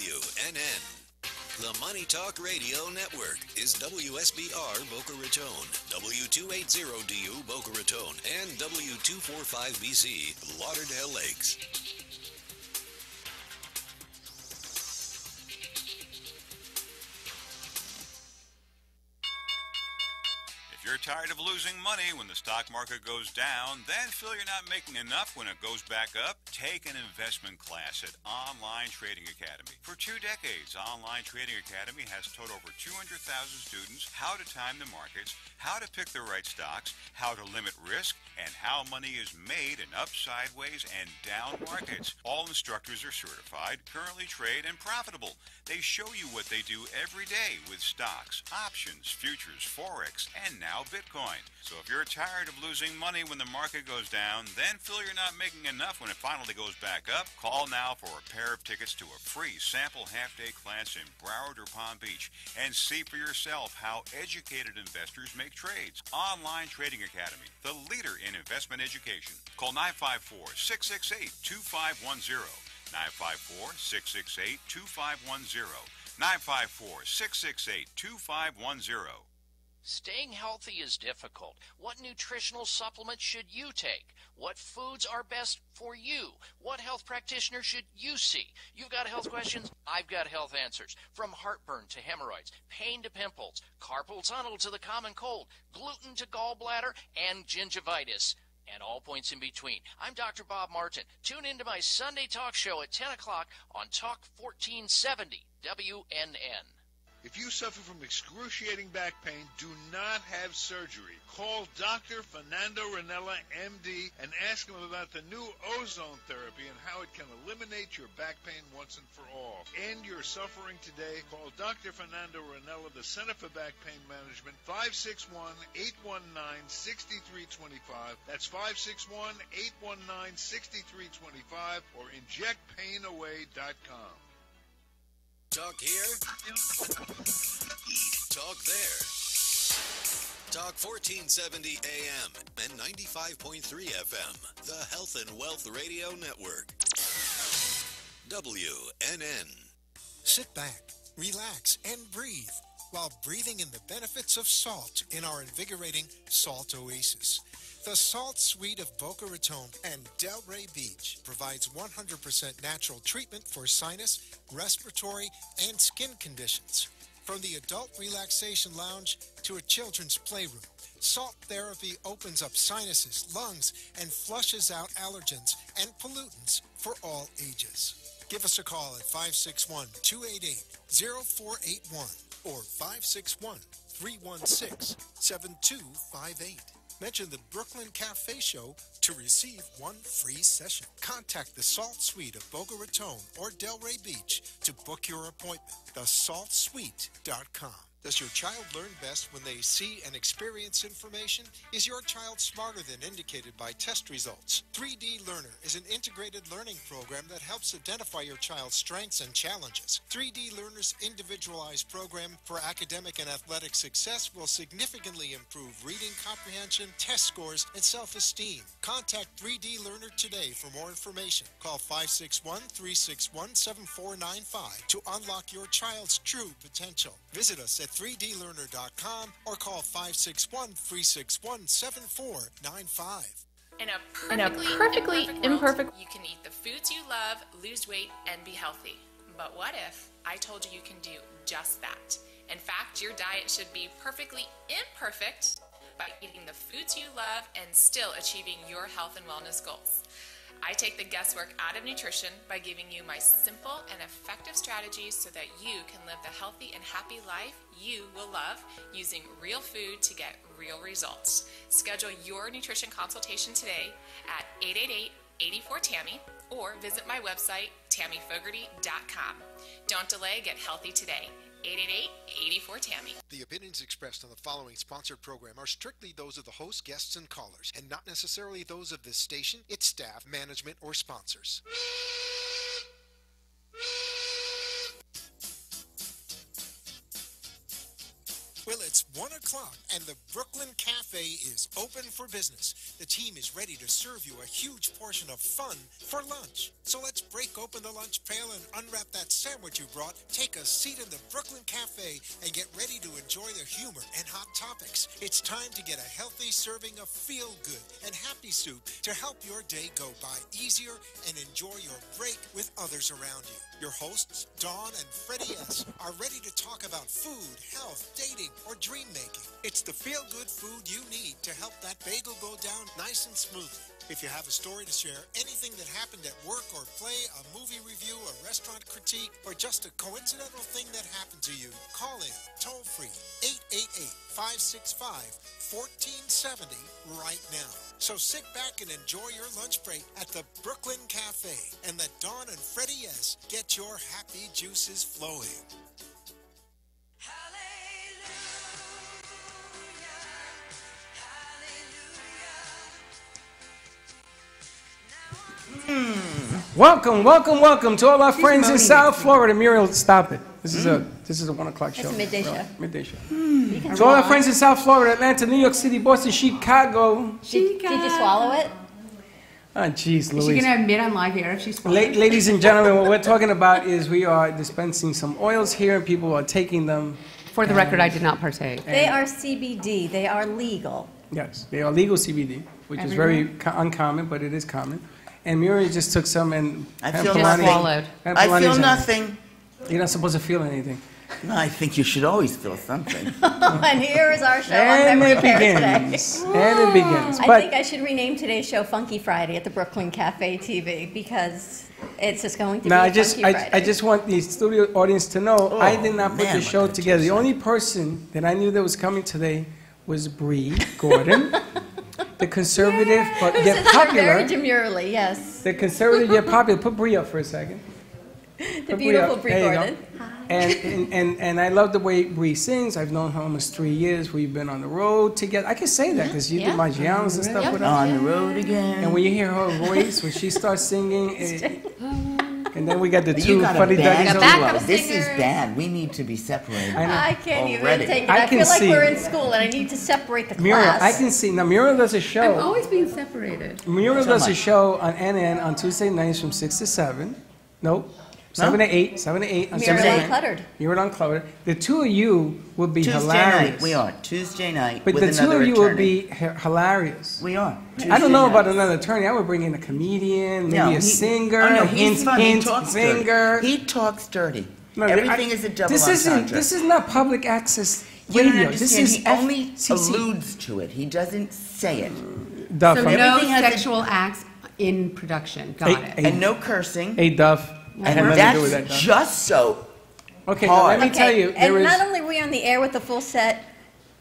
WNN. The Money Talk Radio Network is WSBR Boca Raton, W280DU Boca Raton, and W245BC Lauderdale Lakes. If you're tired of losing money when the stock market goes down, then feel you're not making enough when it goes back up, take an investment class at Online Trading Academy. For 2 decades, Online Trading Academy has taught over 200,000 students how to time the markets, how to pick the right stocks, how to limit risk, and how money is made in up, sideways, and down markets. All instructors are certified, currently trade, and profitable. They show you what they do every day with stocks, options, futures, forex, and now Bitcoin. So if you're tired of losing money when the market goes down, then feel you're not making enough when it finally goes back up, call now for a pair of tickets to a free sample half-day class in Broward or Palm Beach and see for yourself how educated investors make trades. Online Trading Academy, the leader in investment education. Call 954-668-2510. 954-668-2510. 954-668-2510. Staying healthy is difficult. What nutritional supplements should you take? What foods are best for you? What health practitioner should you see? You've got health questions, I've got health answers. From heartburn to hemorrhoids, pain to pimples, carpal tunnel to the common cold, gluten to gallbladder, and gingivitis, and all points in between. I'm Dr. Bob Martin. Tune into my Sunday talk show at 10 o'clock on Talk 1470 WNN. If you suffer from excruciating back pain, do not have surgery. Call Dr. Fernando Ranella, MD, and ask him about the new ozone therapy and how it can eliminate your back pain once and for all. End your suffering today. Call Dr. Fernando Ranella, the Center for Back Pain Management, 561-819-6325. That's 561-819-6325 or injectpainaway.com. Talk here, talk there. Talk 1470 AM and 95.3 FM, the Health and Wealth Radio Network. WNN. Sit back, relax, and breathe while breathing in the benefits of salt in our invigorating Salt Oasis. The Salt Suite of Boca Raton and Delray Beach provides 100% natural treatment for sinus, respiratory, and skin conditions. From the adult relaxation lounge to a children's playroom, salt therapy opens up sinuses, lungs, and flushes out allergens and pollutants for all ages. Give us a call at 561-288-0481 or 561-316-7258. Mention the Brooklyn Cafe Show to receive one free session. Contact the Salt Suite of Boca Raton or Delray Beach to book your appointment. TheSaltSuite.com. Does your child learn best when they see and experience information? Is your child smarter than indicated by test results? 3D Learner is an integrated learning program that helps identify your child's strengths and challenges. 3D Learner's individualized program for academic and athletic success will significantly improve reading comprehension, test scores, and self-esteem. Contact 3D Learner today for more information. Call 561-361-7495 to unlock your child's true potential. Visit us at 3dlearner.com or call 561-361-7495. In a perfectly imperfect, you can eat the foods you love, lose weight, and be healthy. But what if I told you can do just that? In fact, your diet should be perfectly imperfect by eating the foods you love and still achieving your health and wellness goals. I take the guesswork out of nutrition by giving you my simple and effective strategies so that you can live the healthy and happy life you will love using real food to get real results. Schedule your nutrition consultation today at 888-84-TAMMY or visit my website, TammyFogarty.com. Don't delay, get healthy today. 888-84-TAMMY. The opinions expressed on the following sponsored program are strictly those of the host, guests, and callers, and not necessarily those of this station, its staff, management, or sponsors. Well, it's 1 o'clock, and the Brooklyn Cafe is open for business. The team is ready to serve you a huge portion of fun for lunch. So let's break open the lunch pail and unwrap that sandwich you brought, take a seat in the Brooklyn Cafe, and get ready to enjoy the humor and hot topics. It's time to get a healthy serving of feel-good and happy soup to help your day go by easier and enjoy your break with others around you. Your hosts, Dawn and Freddy S., are ready to talk about food, health, dating, or dream making. It's the feel-good food you need to help that bagel go down nice and smoothly. If you have a story to share, anything that happened at work or play, a movie review, a restaurant critique, or just a coincidental thing that happened to you, call in toll-free 888-565-1470 right now. So sit back and enjoy your lunch break at the Brooklyn Cafe and let Dawn and Freddy S. get your happy juices flowing. Welcome to all our friends in South Florida. Muriel, stop it. This is a 1 o'clock show. It's a midday show. Midday show. To all our friends in South Florida, Atlanta, New York City, Boston, Chicago. Did you swallow it? Oh, jeez, Louise. Is she going to admit on live air if she's swallowed? Ladies and gentlemen, what we're talking about is we are dispensing some oils here, and people are taking them. For the record, I did not partake. They are CBD. They are legal. Yes, they are legal CBD, which is very uncommon, but it is common. And Muriel just took some and I feel nothing. I feel nothing. You're not supposed to feel anything. No, I think you should always feel something. And here is our show and on it Memory Care begins. today. And it begins. I think I should rename today's show Funky Friday at the Brooklyn Cafe TV because it's just going to be Funky Friday. I just want the studio audience to know I did not put the show together. The only person that I knew that was coming today was Bree Gordon. The conservative, but yet popular. Very demurely, yes. The conservative yet popular. Put Bree up for a second. The beautiful Bree Gordon. And I love the way Bree sings. I've known her almost 3 years. We've been on the road together. I can say that because you did my giants and stuff with us. On the road again. And when you hear her voice, when she starts singing, and then we got the two funny bad duggies. This is bad. We need to be separated. I can't even take it. I feel like we're in school and I need to separate the Muriel, class. I can see. Now, Muriel does a show. I'm always being separated. Muriel does a show on NN on Tuesday nights from 6 to 7. Nope. 7 to 8. 7 to 8 on Muriel Uncluttered. Muriel Uncluttered. The two of you will be Tuesday hilarious. Night. We are. Tuesday night But with the two another of you attorney. will be hilarious. We are. I don't know about another attorney. I would bring in a comedian, maybe a singer. Oh, no, he's funny. hint, He talks singer. dirty. He talks dirty. No, Everything is a double entendre. This is not public access You radio. don't understand. This is he only FCC. alludes to it. He doesn't say it. Duff. So no Everything has sexual acts in production. Got it. And no cursing. Hey, Duff. And that's just so Okay, now let me tell you. And not only are we on the air with the full set,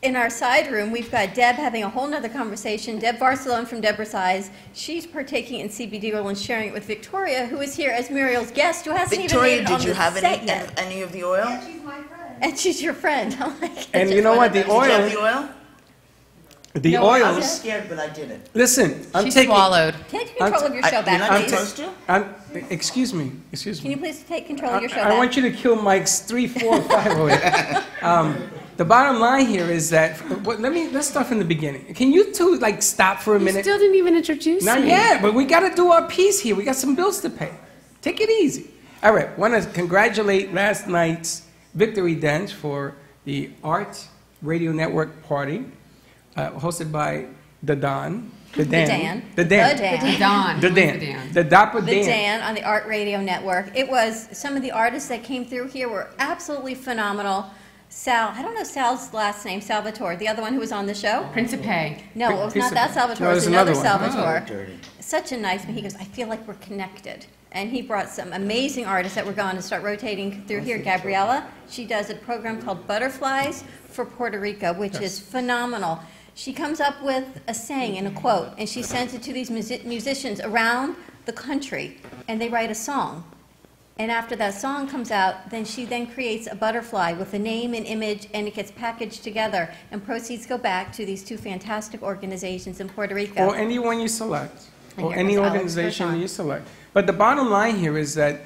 in our side room, we've got Deb having a whole nother conversation. Deb Barcelone from Deborah's Eyes. She's partaking in CBD oil and sharing it with Victoria, who is here as Muriel's guest, who hasn't Victoria, even made it on did you the have set yet. any of the oil? Yeah, she's my friend. And she's your friend. And you know what? The Did you have oil. the oil? The I was oils. scared, but I didn't. Listen, I'm She taking. swallowed. Take control of your show back, You're not please. supposed to? Excuse me. Excuse Can me. you please take control of your show I back? want you to kill Mike's 3, 4, 5 away. The bottom line here is that let's start from the beginning. Can you two stop for a You minute? still didn't even introduce Not me. yet, but we got to do our piece here. We got some bills to pay. Take it easy. All right. Want to congratulate last night's victory dance for the Art Radio Network party, hosted by The Dan. The Dan. The Dan. The Dapper The Dan. Dan on the Art Radio Network. It was, some of the artists that came through here were absolutely phenomenal. Sal, I don't know Sal's last name, Salvatore, the other one who was on the show. Principe. No, it was not that Salvatore, No, it was there's another another one. Salvatore. Such a nice man. He goes, I feel like we're connected. And he brought some amazing artists that were going to start rotating through here. Gabriella, she does a program called Butterflies for Puerto Rico, which is phenomenal. She comes up with a saying and a quote, and she sends it to these musicians around the country, and they write a song. And after that song comes out, then she creates a butterfly with a name and image, and it gets packaged together, and proceeds go back to these two fantastic organizations in Puerto Rico. Or anyone you select, And or here any goes Alex organization Gershon. you select. But the bottom line here is that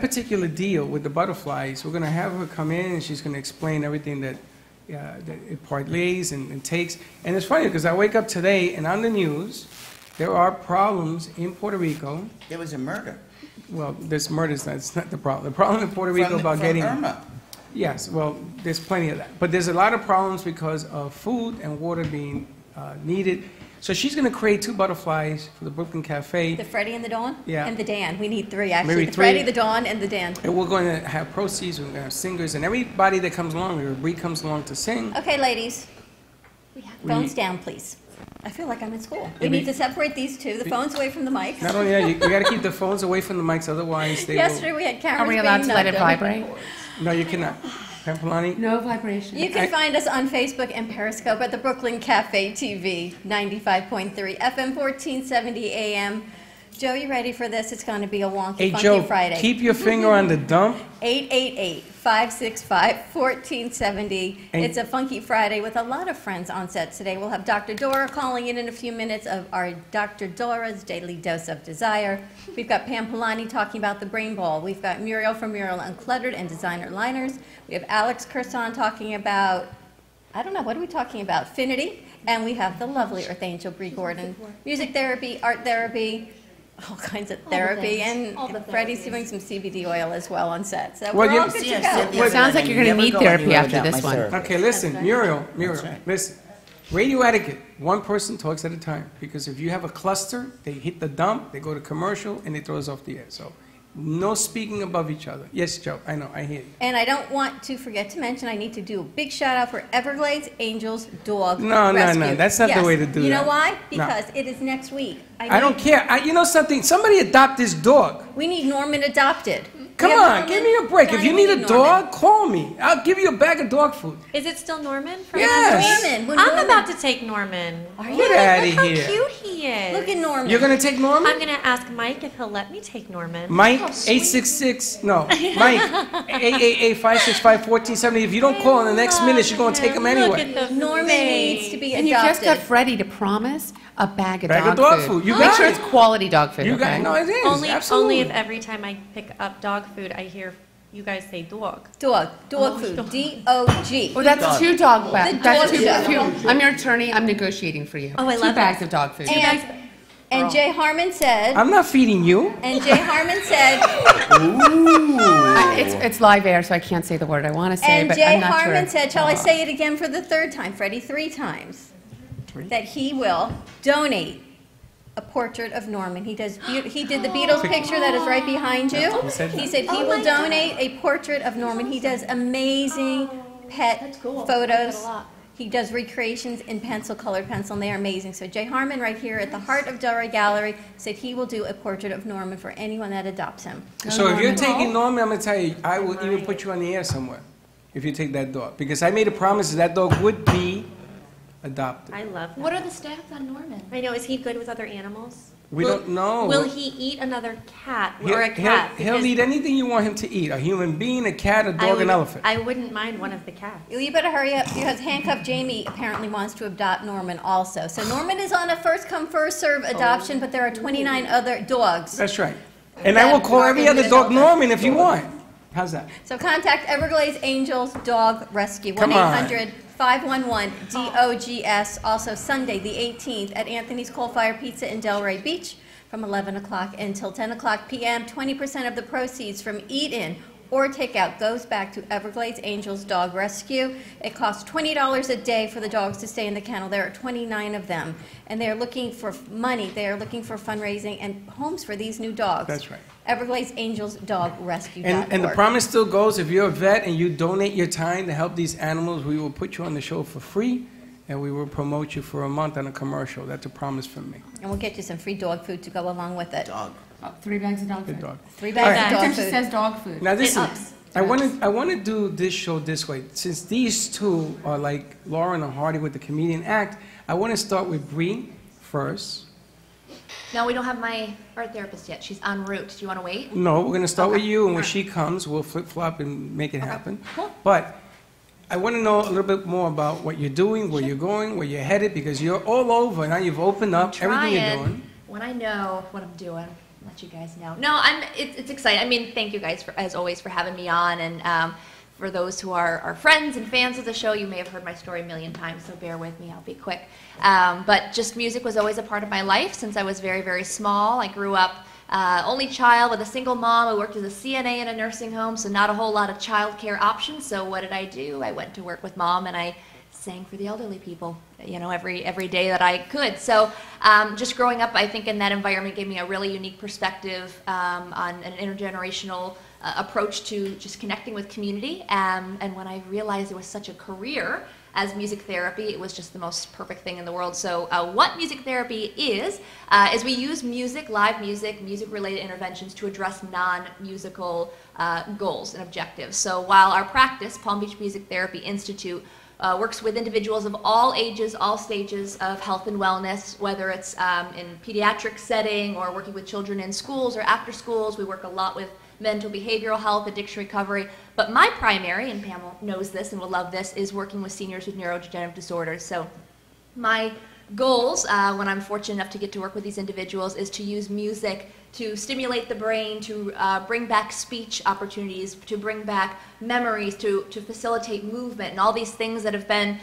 particular deal with the butterflies, we're going to have her come in, and she's going to explain everything that it parlays and takes. And it's funny because I wake up today and on the news, there are problems in Puerto Rico. There was a murder. Well, this murder's that's not the problem. The problem in Puerto Rico about getting Irma. Yes, well, there's plenty of that. But there's a lot of problems because of food and water being needed. So she's going to create 2 butterflies for the Brooklyn Cafe. The Freddy and the Dawn? Yeah. And the Dan. We need 3, actually. Maybe the 3. Freddy, the Dawn, and the Dan. And we're going to have proceeds, we're going to have singers, and everybody that comes along, or Bree comes along to sing. Okay, ladies. Phones down, please. I feel like I'm in school. We need to separate these 2. The phones away from the mics. Not only that, you got to keep the phones away from the mics, otherwise they Yesterday we had cameras Are we allowed being to let it knocked vibrate? No, you cannot. Pampalani? No vibration. You can find us on Facebook and Periscope at the Brooklyn Cafe TV, 95.3 FM, 1470 AM. Joe, you ready for this? It's going to be a wonky, Hey, funky Joe, Friday. keep your finger on the dump. 888-565-1470. It's a funky Friday with a lot of friends on set today. We'll have Dr. Dora calling in a few minutes of our Dr. Dora's Daily Dose of Desire. We've got Pam Polani talking about the brain ball. We've got Muriel from Muriel Uncluttered and Designer Liners. We have Alex Kerson talking about, I don't know, what are we talking about? Finity. And we have the lovely Earth Angel Bree Gordon. Music therapy, art therapy, all kinds of therapy, and Freddy's doing some CBD oil as well on set. So Well, we're all good to go. It sounds like you're going to need therapy after this one. Okay, listen, Muriel, listen. Radio etiquette, one person talks at a time. Because if you have a cluster, they hit the dump, they go to commercial, and they throw us off the air. So no speaking above each other. Yes, Joe, I know, I hear you. And I don't want to forget to mention, I need to do a big shout out for Everglades Angels Dog No, Rescue. that's not the way to do You that. know why? No. Because it is next week. I don't care. You know something? Somebody adopt this dog. We need Norman adopted. Come We have on, Norman. give me a break. If Johnny, you we need a Norman. dog, call me. I'll give you a bag of dog food. Is it still Norman? From Yes. Norman. When I'm Norman- about to take Norman. Are Get you? outta Look how here. cute he is. Look at Norman. You're going to take Norman? I'm gonna ask Mike if he'll let me take Norman. Mike, 866, no, Mike, 888-565-1470. If you don't call in the next minute, you're going to take him Look anyway. at the Norman face. needs to be And you just got adopted. Freddie to promise a bag of Bag dog of dog food. food. You Make got sure it. it's quality dog food, You okay? got no, it is. Only Absolutely. if every time I pick up dog food, I hear you guys say dog. Dog food. D-O-G. Well, that's 2 dog bags. The That's dog show. 2. I'm your attorney. I'm negotiating for you. Oh, I 2 love bags that. of dog food. And Jay Harmon said, I'm not feeding you. and Jay Harmon said, It's live air, so I can't say the word I want to say, and but Jay I'm not Harmon sure. said, shall I say it again for the 3rd time, Freddie, 3 times, that he will donate a portrait of Norman. He did the Beatles picture that is right behind you. He said that. He said he will donate a portrait of Norman. He does amazing pet photos. He does recreations in colored pencil, and they are amazing. So Jay Harmon, right here at the heart of Delray Gallery, said he will do a portrait of Norman for anyone that adopts him. So if you're taking Norman, I'm going to tell you, I will even put you on the air somewhere if you take that dog. Because I made a promise that dog would be adopted. I love that. What are the stats on Norman? I know. Is he good with other animals? We don't know. Will he eat another cat or a cat? He'll Because eat anything you want him to eat. A human being, a cat, a dog, an elephant. I wouldn't mind one of the cats. You better hurry up because Handcuffed Jamie apparently wants to adopt Norman also. So Norman is on a first come, first serve adoption, but there are 29 other dogs. That's right. And I will call every other dog Norman if you want. How's that? So contact Everglades Angels Dog Rescue, Come on. 1-800-511-DOGS. Also Sunday the 18th at Anthony's Coal Fire Pizza in Delray Beach from 11 o'clock until 10 o'clock p.m. 20% of the proceeds from eat-in or takeout goes back to Everglades Angels Dog Rescue. It costs $20 a day for the dogs to stay in the kennel. There are 29 of them, and they're looking for money. They are looking for fundraising and homes for these new dogs. That's right. Everglades Angels Dog Rescue. And the promise still goes, if you're a vet and you donate your time to help these animals, we will put you on the show for free, and we will promote you for a month on a commercial. That's a promise from me. And we'll get you some free dog food to go along with it. Dog. 3 bags of dog food. Dog. 3 bags of Every dog time she food. says dog food. Now listen, ups. I want to do this show this way. Since these two are like Lauren and Hardy with the Comedian Act, I want to start with Bree first. No, we don't have my art therapist yet. She's en route. Do you want to wait? No, we're going to start with Okay. you, and when All she comes, we'll flip-flop and make it happen. Cool. But I want to know a little bit more about what you're doing, where you're going, where you're headed, because you're all over. Now you've opened up everything you're Trying. doing. When I know what I'm doing, I'll let you guys know. No, it's exciting. I mean, thank you guys for, as always, for having me on, and For those who are friends and fans of the show, you may have heard my story a million times, so bear with me, I'll be quick. But just music was always a part of my life since I was very, very small. I grew up only child with a single mom. I worked as a CNA in a nursing home, so not a whole lot of childcare options. So what did I do? I went to work with Mom, and I sang for the elderly people, you know, every day that I could. So just growing up, I think, in that environment gave me a really unique perspective on an intergenerational approach to just connecting with community. And when I realized there was such a career as music therapy, it was just the most perfect thing in the world. So what music therapy is we use music, live music, music-related interventions to address non-musical goals and objectives. So while our practice, Palm Beach Music Therapy Institute, works with individuals of all ages, all stages of health and wellness, whether it's in pediatric setting or working with children in schools or after schools. We work a lot with mental behavioral health, addiction recovery. But my primary, and Pamela knows this and will love this, is working with seniors with neurodegenerative disorders. So my goals, when I'm fortunate enough to get to work with these individuals, is to use music to stimulate the brain, to bring back speech opportunities, to bring back memories, to facilitate movement, and all these things that have been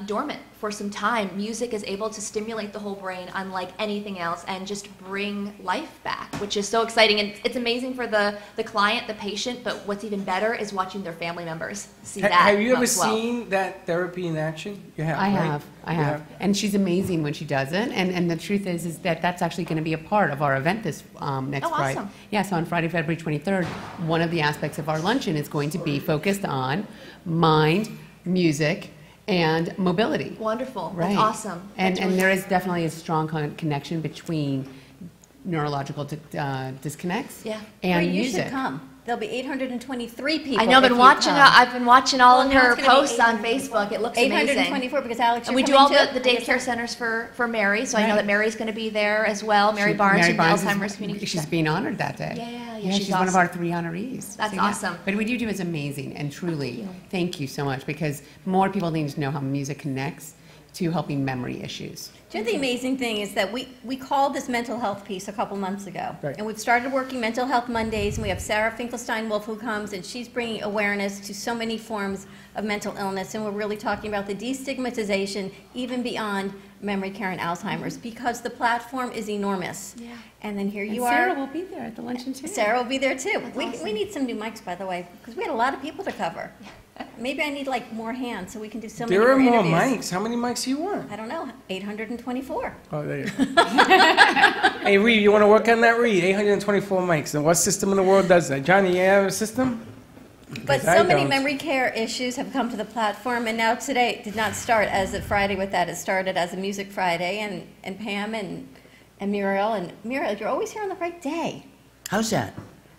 dormant for some time. Music is able to stimulate the whole brain unlike anything else and just bring life back, which is so exciting. And it's amazing for the client, the patient, but what's even better is watching their family members see that. Have you ever seen that therapy in action? You have, right? I have. And she's amazing when she does it. And the truth is that that's actually going to be a part of our event this next Friday. Awesome. Yeah, so on Friday, February 23rd, one of the aspects of our luncheon is going to be focused on mind, music, and mobility. Wonderful. Right. That's awesome. And That's really there is definitely a strong connection between neurological disconnects and you music. should come. There'll be 823 people. I know. I've been watching all of her posts on be Facebook. It looks amazing. 824 because Alex. And we do all the daycare centers for Mary, so I know that Mary's going to be there as well. Mary Barnes from the Alzheimer's Community. She's being honored that day. Yeah, she's one of our 3 honorees. That's awesome. But what you do is amazing, and truly, thank you so much, because more people need to know how music connects to helping memory issues. Do you know the amazing thing is that we called this mental health piece a couple months ago. Right. And we've started working Mental Health Mondays, and we have Sarah Finkelstein-Wolf who comes, and she's bringing awareness to so many forms of mental illness, and we're really talking about the destigmatization even beyond memory care and Alzheimer's, because the platform is enormous. Yeah. And then here you Sarah are. will be there at the luncheon too. Sarah will be there too. Awesome. We need some new mics, by the way, because we had a lot of people to cover. Maybe I need like more hands so we can do so many There are more interviews. mics. How many mics do you want? I don't know, 824. Oh, there you go. Hey, Reed, you want to work on that, Reed? 824 mics. And what system in the world does that? Johnny, you have a system? But I so many don't. memory care issues have come to the platform, and now today it did not start as a Friday with that. It started as a Music Friday, and Pam and Muriel. And Muriel, you're always here on the right day. How's that?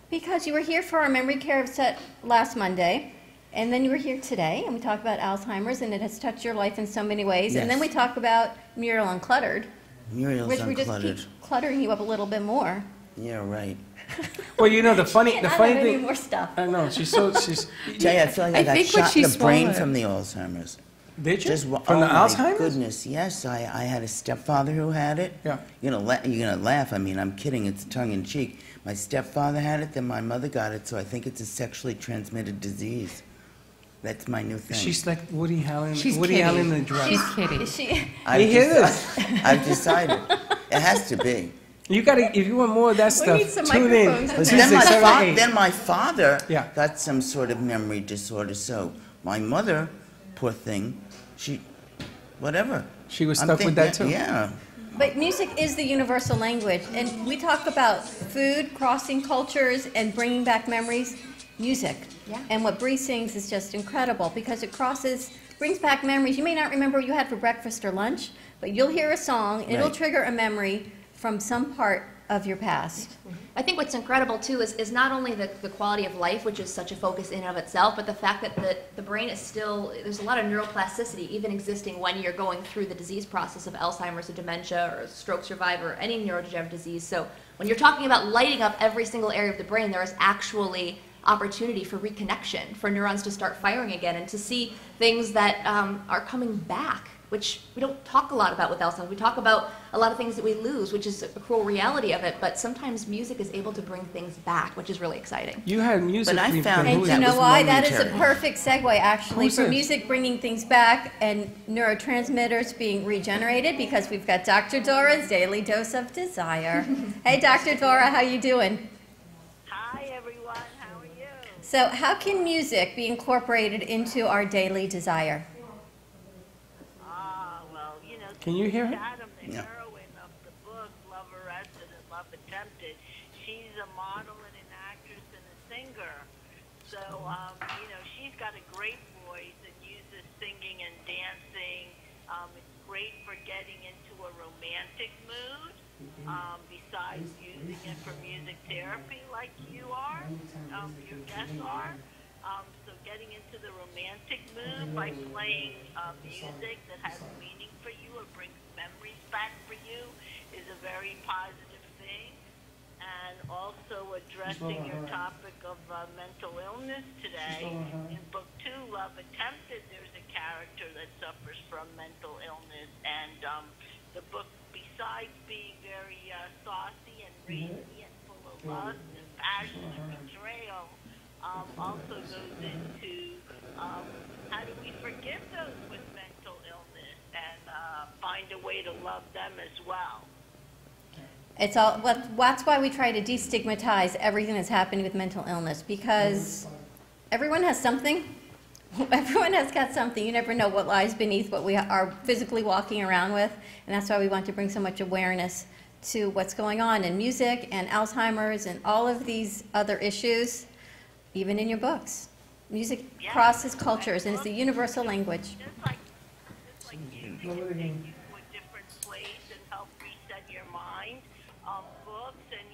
Because you were here for our memory care set last Monday, and then you were here today, and we talked about Alzheimer's, and it has touched your life in so many ways. Yes. And then we talk about Muriel Uncluttered, Muriel's which we just uncluttered. keep cluttering you up a little bit more. Yeah, right. Well, you know, the funny I don't have any thing. more stuff. I know, she's. Tell you, I feel like I got think what shot in she the brain swallowed- from the Alzheimer's. Did you? From From the my Alzheimer's? goodness, yes. I had a stepfather who had it. Yeah. You're gonna laugh. I mean, I'm kidding. It's tongue in cheek. My stepfather had it, then my mother got it. So I think it's a sexually transmitted disease. That's my new thing. She's like Woody Allen. She's Woody kidding. Allen the drug. She's kidding. Is she? I've You hear deci- I've decided. It has to be. You gotta, if you want more of that stuff, need some tune in. microphones. But 2, then 6, 7, 8. then my father Yeah. got some sort of memory disorder. So my mother, poor thing, whatever. She was I'm stuck with that too. Yeah. But music is the universal language, and we talk about food, crossing cultures, and bringing back memories. Music. Yeah. And what Bree sings is just incredible because it brings back memories. You may not remember what you had for breakfast or lunch, but you'll hear a song, and it'll Right. trigger a memory from some part of your past. I think what's incredible too is not only the quality of life, which is such a focus in and of itself, but the fact that the brain is still, there's a lot of neuroplasticity even existing when you're going through the disease process of Alzheimer's or dementia or a stroke survivor or any neurodegenerative disease. So when you're talking about lighting up every single area of the brain, there is actually opportunity for reconnection, for neurons to start firing again and to see things that are coming back which we don't talk a lot about with Alzheimer's. We talk about a lot of things that we lose, which is a cruel reality of it, but sometimes music is able to bring things back, which is really exciting. You had music. But I found And that you know was why? That is a momentary. perfect segue, actually, Who's for this? music bringing things back and neurotransmitters being regenerated, because we've got Dr. Dora's Daily Dose of Desire. Hey, Dr. Dora, how you doing? Hi, everyone. How are you? So how can music be incorporated into our daily desire? Well, you know, Can you hear her? Adam, the No. heroine of the book, Love Arrested and Love Attempted, she's a model and an actress and a singer. So, you know, she's got a great voice and uses singing and dancing. It's great for getting into a romantic mood, besides using it for music therapy like you are, your guests are. So getting into the romantic mood by playing music that has meaning for you or brings memories back for you is a very positive thing. And also addressing your topic of mental illness today. In book 2, Love Attempted, there's a character that suffers from mental illness. And the book, besides being very saucy and racy and full of lust and passion and betrayal, also goes into how do we forgive those with mental illness and find a way to love them as well. It's all. That's why we try to destigmatize everything that's happening with mental illness, because everyone has something. Everyone has got something. You never know what lies beneath what we are physically walking around with, and that's why we want to bring so much awareness to what's going on in music and Alzheimer's and all of these other issues, even in your books. Music crosses cultures, and it's a universal language. Just like music can take you to a different place and help reset your mind. Books and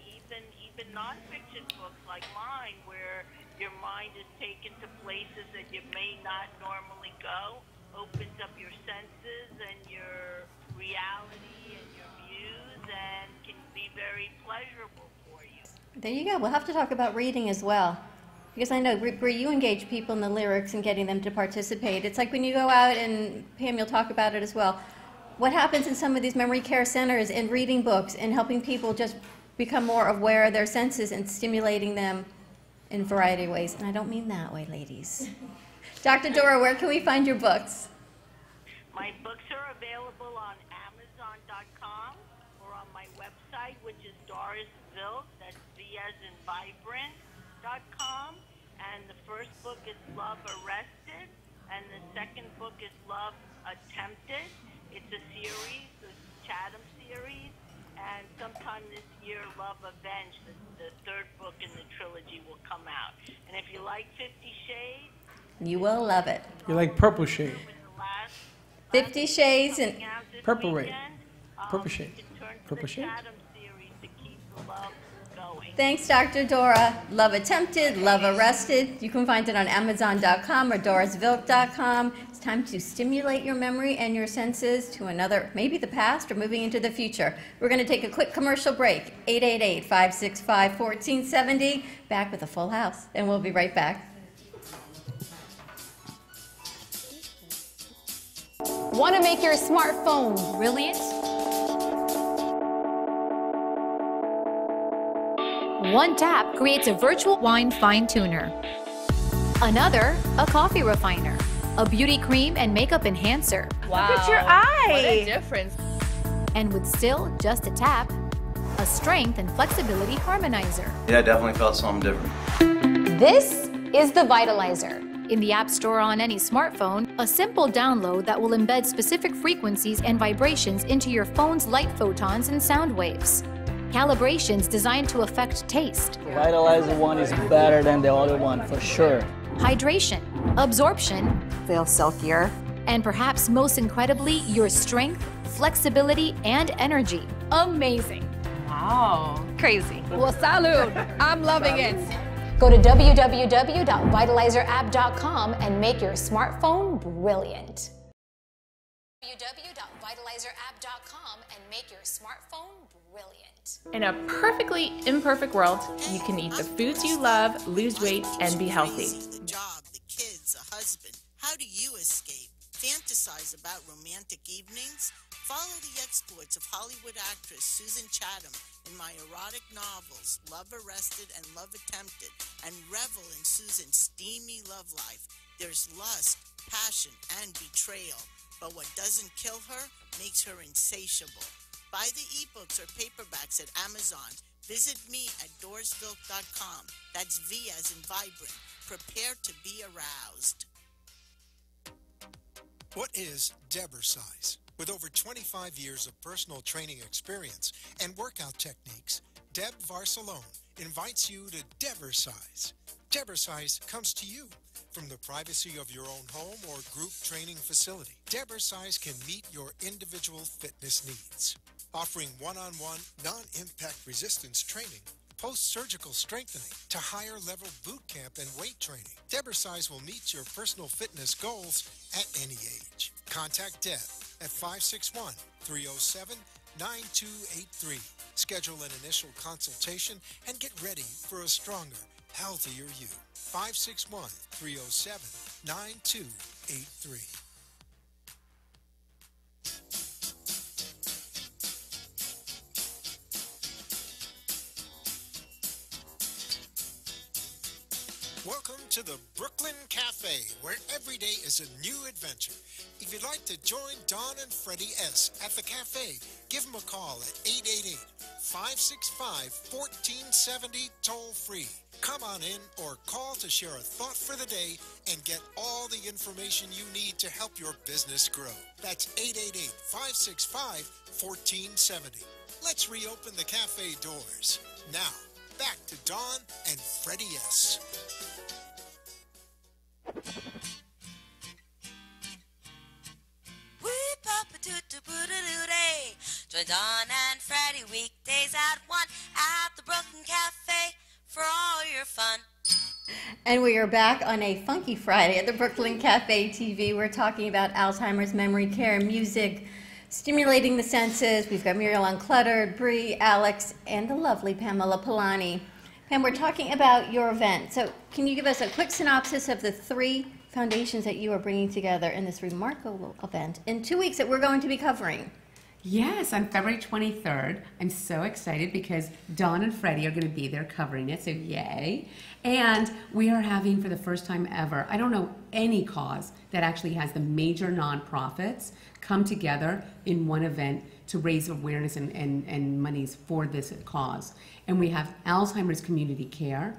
even nonfiction books like mine, where your mind is taken to places that you may not normally go, opens up your senses and your reality and your views, and can be very pleasurable for you. There you go. We'll have to talk about reading as well. Because I know, Bree, you engage people in the lyrics and getting them to participate. It's like when you go out, and Pam, you'll talk about it as well. What happens in some of these memory care centers and reading books and helping people just become more aware of their senses and stimulating them in a variety of ways. And I don't mean that way, ladies. Dr. Dora, where can we find your books? My books are available on Amazon.com or on my website, which is Doris Vilk, that's V as in vibrant.com. And the first book is Love Arrested, and the second book is Love Attempted. It's a series, the Chatham series, and sometime this year, Love Avenged, the third book in the trilogy, will come out. And if you like 50 Shades, You will love it. You like Purple Shade. 50 Shades and Purple Rain. Purple Shade. Purple Shade. Chatham series to keep the love going. Thanks, Dr. Dora. Love Attempted, Love Arrested. You can find it on Amazon.com or DorasVilk.com. It's time to stimulate your memory and your senses to another, maybe the past or moving into the future. We're going to take a quick commercial break. 888-565-1470. Back with a full house, and we'll be right back. Want to make your smartphone brilliant? One tap creates a virtual wine fine tuner. Another, a coffee refiner. A beauty cream and makeup enhancer. Wow. Look at your eye. What a difference. And with still just a tap, a strength and flexibility harmonizer. Yeah, I definitely felt something different. This is the Vitalizer. In the App Store on any smartphone, a simple download that will embed specific frequencies and vibrations into your phone's light photons and sound waves. Calibrations designed to affect taste. The Vitalizer one is better than the other one, for sure. Hydration, absorption, feel silkier, and perhaps most incredibly, your strength, flexibility, and energy. Amazing. Wow. Crazy. Well, salud. I'm loving it. Go to www.vitalizerapp.com and make your smartphone brilliant. www.vitalizerapp.com and make your smartphone brilliant. In a perfectly imperfect world, you can eat the foods you love, lose weight, and be healthy. The job, the kids, a husband. How do you escape? Fantasize about romantic evenings? Follow the exploits of Hollywood actress Susan Chatham in my erotic novels, Love Arrested and Love Attempted, and revel in Susan's steamy love life. There's lust, passion, and betrayal, but what doesn't kill her makes her insatiable. Buy the ebooks or paperbacks at Amazon. Visit me at doorsvilk.com. That's V as in vibrant. Prepare to be aroused. What is Debercise? With over 25 years of personal training experience and workout techniques, Deb Varsalone invites you to Debercise. Debercise comes to you from the privacy of your own home or group training facility. Debercise can meet your individual fitness needs, offering one-on-one, non-impact resistance training, post-surgical strengthening to higher-level boot camp and weight training. Debercise will meet your personal fitness goals at any age. Contact Deb at 561-307-9283. Schedule an initial consultation and get ready for a stronger, healthier you. 561-307-9283. Welcome to the Brooklyn Cafe, where every day is a new adventure. If you'd like to join Don and Freddy S. at the cafe, give them a call at 888-565-1470 toll-free. Come on in or call to share a thought for the day and get all the information you need to help your business grow. That's 888-565-1470. Let's reopen the cafe doors. Now, back to Don and Freddy S. Join Don and Freddy weekdays at 1 at the Brooklyn Cafe for all your fun. And we are back on a funky Friday at the Brooklyn Cafe TV. We're talking about Alzheimer's, memory care, music, stimulating the senses. We've got Muriel Uncluttered, Bree, Alex, and the lovely Pamela Polani. Pam, we're talking about your event. So can you give us a quick synopsis of the 3 foundations that you are bringing together in this remarkable event in 2 weeks that we're going to be covering? Yes, on February 23rd. I'm so excited because Dawn and Freddie are going to be there covering it, so yay. And we are having, for the first time ever, I don't know any cause that actually has the major nonprofits come together in one event to raise awareness and monies for this cause. And we have Alzheimer's Community Care,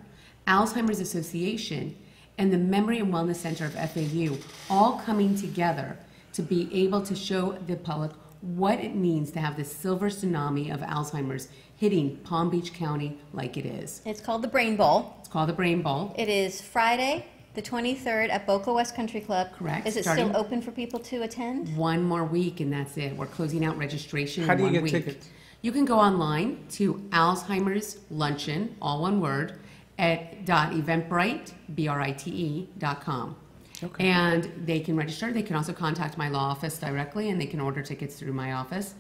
Alzheimer's Association, and the Memory and Wellness Center of FAU all coming together to be able to show the public what it means to have this silver tsunami of Alzheimer's hitting Palm Beach County like it is. It's called the Brain Bowl. It's called the Brain Bowl. It is Friday, the 23rd at Boca West Country Club. Correct. Is it still open for people to attend? One more week and that's it. We're closing out registration How in do you 1 get week. tickets? You can go online to Alzheimer's Luncheon, all one word, at .eventbrite.com. Okay. And they can register. They can also contact my law office directly, and they can order tickets through my office.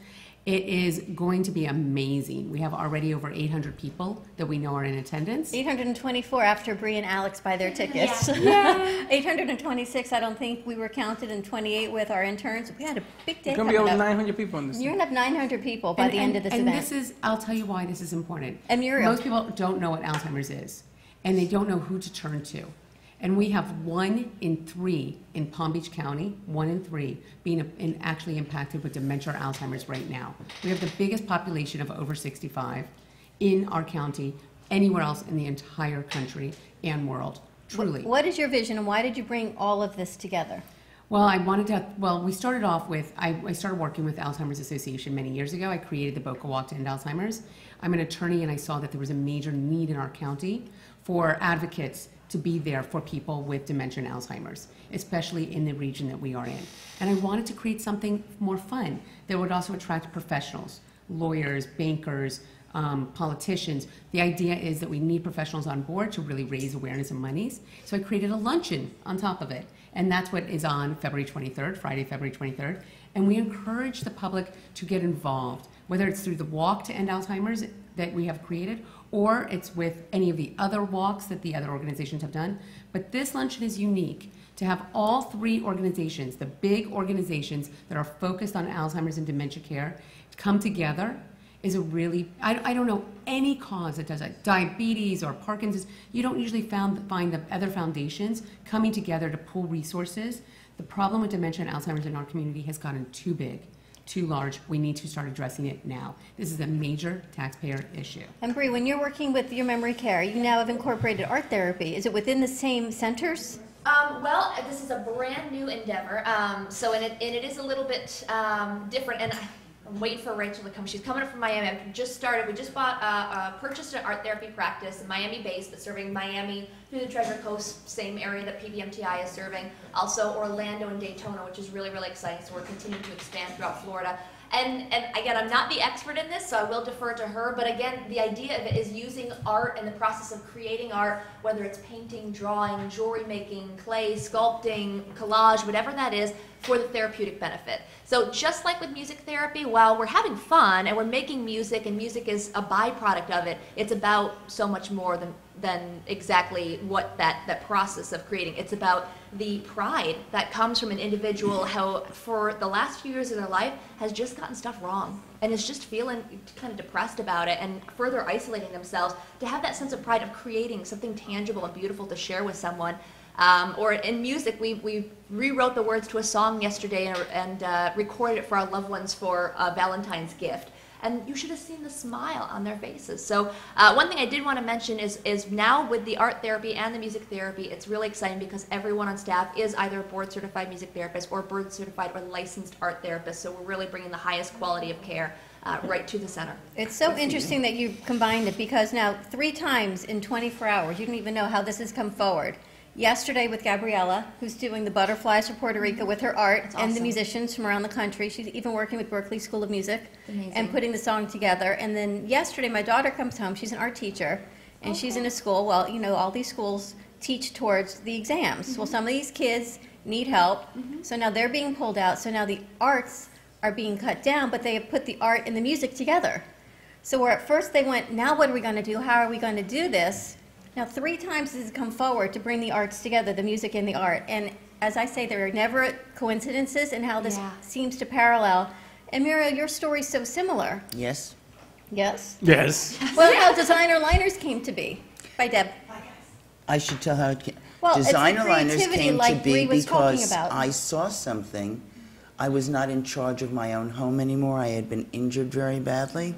It is going to be amazing. We have already over 800 people that we know are in attendance. 824 after Bree and Alex buy their tickets. Yeah. 826, I don't think we were counted, and 28 with our interns. We had a big day It's going to be over up. 900 people on this. You're going to have 900 people by the end of this event. And this is, I'll tell you why this is important. And Muriel. Most people don't know what Alzheimer's is, and they don't know who to turn to. And we have 1 in 3 in Palm Beach County, 1 in 3 being actually impacted with dementia or Alzheimer's right now. We have the biggest population of over 65 in our county, anywhere else in the entire country and world, truly. What is your vision, and why did you bring all of this together? Well, I wanted to, we started off with, I started working with Alzheimer's Association many years ago. I created the Boca Walk to End Alzheimer's. I'm an attorney, and I saw that there was a major need in our county for advocates to be there for people with dementia and Alzheimer's, especially in the region that we are in. And I wanted to create something more fun that would also attract professionals, lawyers, bankers, politicians. The idea is that we need professionals on board to really raise awareness and monies. So I created a luncheon on top of it. And that's what is on February 23rd, Friday, February 23rd. And we encourage the public to get involved, whether it's through the Walk to End Alzheimer's that we have created, or it's with any of the other walks that the other organizations have done. But this luncheon is unique. To have all three organizations, the big organizations that are focused on Alzheimer's and dementia care, come together is a really, I don't know any cause that does it. Diabetes or Parkinson's, you don't usually find the other foundations coming together to pool resources. The problem with dementia and Alzheimer's in our community has gotten too big, too large. We need to start addressing it now. This is a major taxpayer issue. And Bree, when you're working with your memory care, you now have incorporated art therapy. Is it within the same centers? Well, this is a brand new endeavor, so it is a little bit different, and I'm waiting for Rachel to come. She's coming up from Miami. We just purchased an art therapy practice in Miami-based, but serving Miami through the Treasure Coast, same area that PBMTI is serving. Also Orlando and Daytona, which is really, really exciting, so we're continuing to expand throughout Florida. And again, I'm not the expert in this, so I will defer to her, but again, the idea of it is using art and the process of creating art, whether it's painting, drawing, jewelry making, clay, sculpting, collage, whatever that is, for the therapeutic benefit. So just like with music therapy, while we're having fun and we're making music, and music is a byproduct of it, it's about so much more than exactly what that process of creating. It's about the pride that comes from an individual how for the last few years of their life has just gotten stuff wrong and is just feeling kind of depressed about it and further isolating themselves, to have that sense of pride of creating something tangible and beautiful to share with someone. Or in music, we rewrote the words to a song yesterday and recorded it for our loved ones for a Valentine's gift. And you should have seen the smile on their faces. So one thing I did want to mention is now with the art therapy and the music therapy, it's really exciting because everyone on staff is either a board-certified music therapist or board-certified or licensed art therapist. So we're really bringing the highest quality of care right to the center. It's so interesting that you combined it, because now 3 times in 24 hours, you don't even know how this has come forward. Yesterday with Gabriella, who's doing the butterflies for Puerto Rico with her art, and the musicians from around the country. She's even working with Berkeley School of Music and putting the song together. And then yesterday, my daughter comes home. She's an art teacher, and she's in a school. Well, you know, all these schools teach towards the exams. Well, some of these kids need help, so now they're being pulled out. So now the arts are being cut down, but they have put the art and the music together. So where at first they went, now what are we going to do? How are we going to do this? Now 3 times this has come forward to bring the arts together, the music and the art. And as I say, there are never coincidences in how this seems to parallel. And Muriel, your story's so similar. Yes. Yes? Yes. Well, how Designer Liners came to be. By Deb. I should tell how it came. Well, Designer Liners creativity came like to be Bree was talking because about. I saw something. I was not in charge of my own home anymore. I had been injured very badly.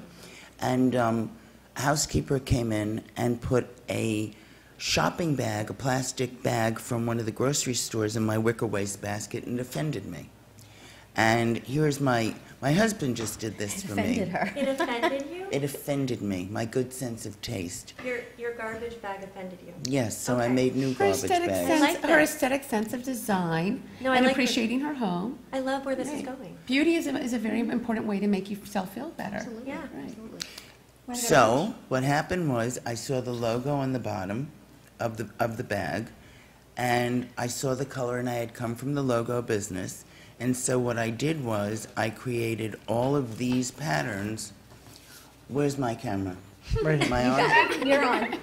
And a housekeeper came in and put a shopping bag, a plastic bag from one of the grocery stores in my wicker wastebasket, and offended me. And here's my husband just did this for me. Offended her. It offended you? It offended me, my good sense of taste. Your garbage bag offended you? Yes, so I made new Her garbage aesthetic bags. sense, like her that. aesthetic sense of design No, I and like appreciating her home. I love where this is going. Beauty is a very important way to make yourself feel better. Absolutely. Yeah, Right. absolutely. So what happened was I saw the logo on the bottom of the bag, and I saw the color, and I had come from the logo business. And so what I did was I created all of these patterns. Where's my camera? Right. Am I on? You're on.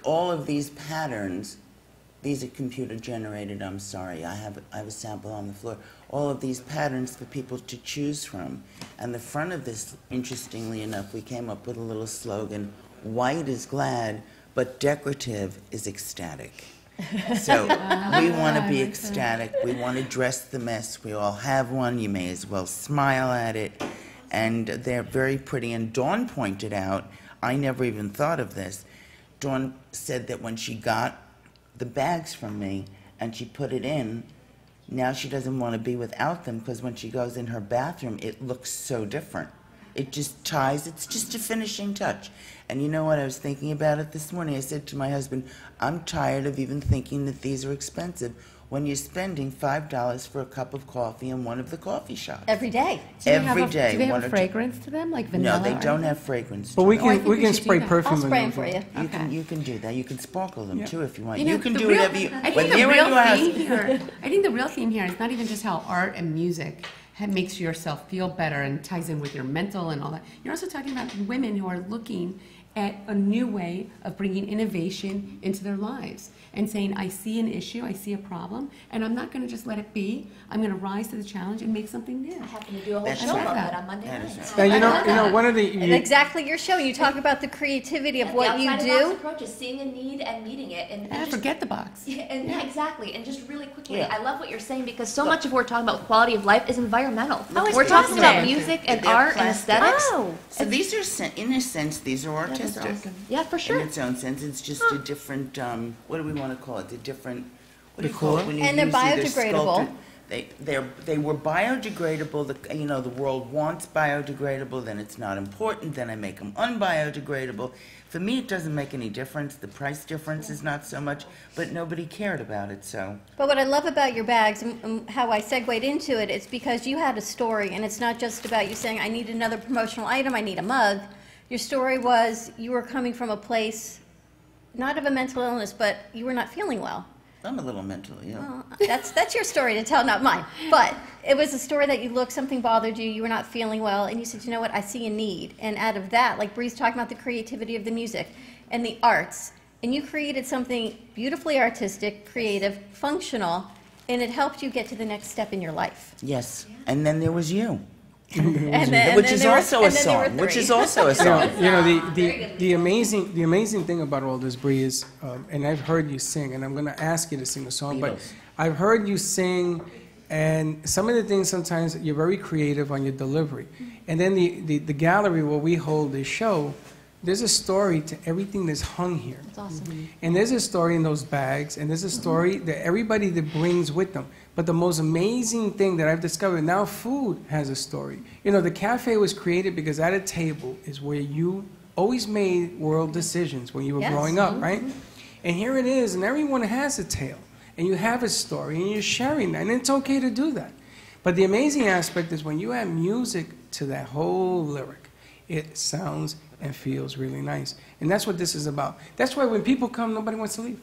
All of these patterns, these are computer generated, I'm sorry. I have a sample on the floor. All of these patterns for people to choose from. And the front of this, interestingly enough, we came up with a little slogan: white is glad, but decorative is ecstatic. So we want to be ecstatic. We want to dress the mess. We all have one. You may as well smile at it. And they're very pretty. And Dawn pointed out, I never even thought of this. Dawn said that when she got the bags from me and she put it in, now she doesn't want to be without them, because when she goes in her bathroom, it looks so different. It just ties, it's just a finishing touch. And you know what, I was thinking about it this morning. I said to my husband, I'm tired of even thinking that these are expensive when you're spending $5 for a cup of coffee in one of the coffee shops. Every day. Every day. Do they have one a or two- fragrance to them, like vanilla? No, they or don't anything? have fragrance. But we to them. can we can should do spray that. perfume. I'll in spray them them. for you. You can do that. You can sparkle them Yeah. too if you want. You know, You can the do real- whatever you. I When think the they're in real your house, theme here. I think the real theme here is not even just how art and music makes yourself feel better and ties in with your mental and all that. You're also talking about women who are looking a new way of bringing innovation into their lives and saying, I see an issue, I see a problem, and I'm not going to just let it be. I'm going to rise to the challenge and make something new. I happen to do a whole show about that on Monday nights. Now, you know, one of the exactly your show. You talk about the creativity of what you do. The outside-of-box approach is seeing a need and meeting it, and just forget the box. Yeah, exactly. And just really quickly, I love what you're saying because so much of what we're talking about with quality of life is environmental. We're talking about music and art and aesthetics. So these are, in a sense, these are artistic. Awesome. Yeah, for sure. In its own sense, it's just a different. What do we want to call it? The different. What do you Decor? call it when you And they're use either biodegradable. sculpted- They were biodegradable. The world wants biodegradable. Then it's not important. Then I make them unbiodegradable. For me, it doesn't make any difference. The price difference is not so much, but nobody cared about it. So. But what I love about your bags and how I segued into it is because you had a story, and it's not just about you saying, I need another promotional item, I need a mug. Your story was you were coming from a place, not of a mental illness, but you were not feeling well. I'm a little mentally ill. Well, that's your story to tell, not mine. But it was a story that you looked, something bothered you, you were not feeling well, and you said, you know what, I see a need. And out of that, like Bree's talking about the creativity of the music and the arts, and you created something beautifully artistic, creative, functional, and it helped you get to the next step in your life. Yes, and then there was you. Which is also a song. Which is also a song. You know, the amazing thing about all this, Bree, is, and I've heard you sing, and I'm going to ask you to sing a song, but I've heard you sing, and some of the things sometimes you're very creative on your delivery, and then the gallery where we hold this show, there's a story to everything that's hung here. That's awesome. And there's a story in those bags, and there's a story that everybody that brings with them. But the most amazing thing that I've discovered, now food has a story. You know, the cafe was created because at a table is where you always made world decisions when you were growing up, right? And here it is, and everyone has a tale. And you have a story, and you're sharing that, and it's okay to do that. But the amazing aspect is when you add music to that whole lyric, it sounds and feels really nice. And that's what this is about. That's why when people come, nobody wants to leave.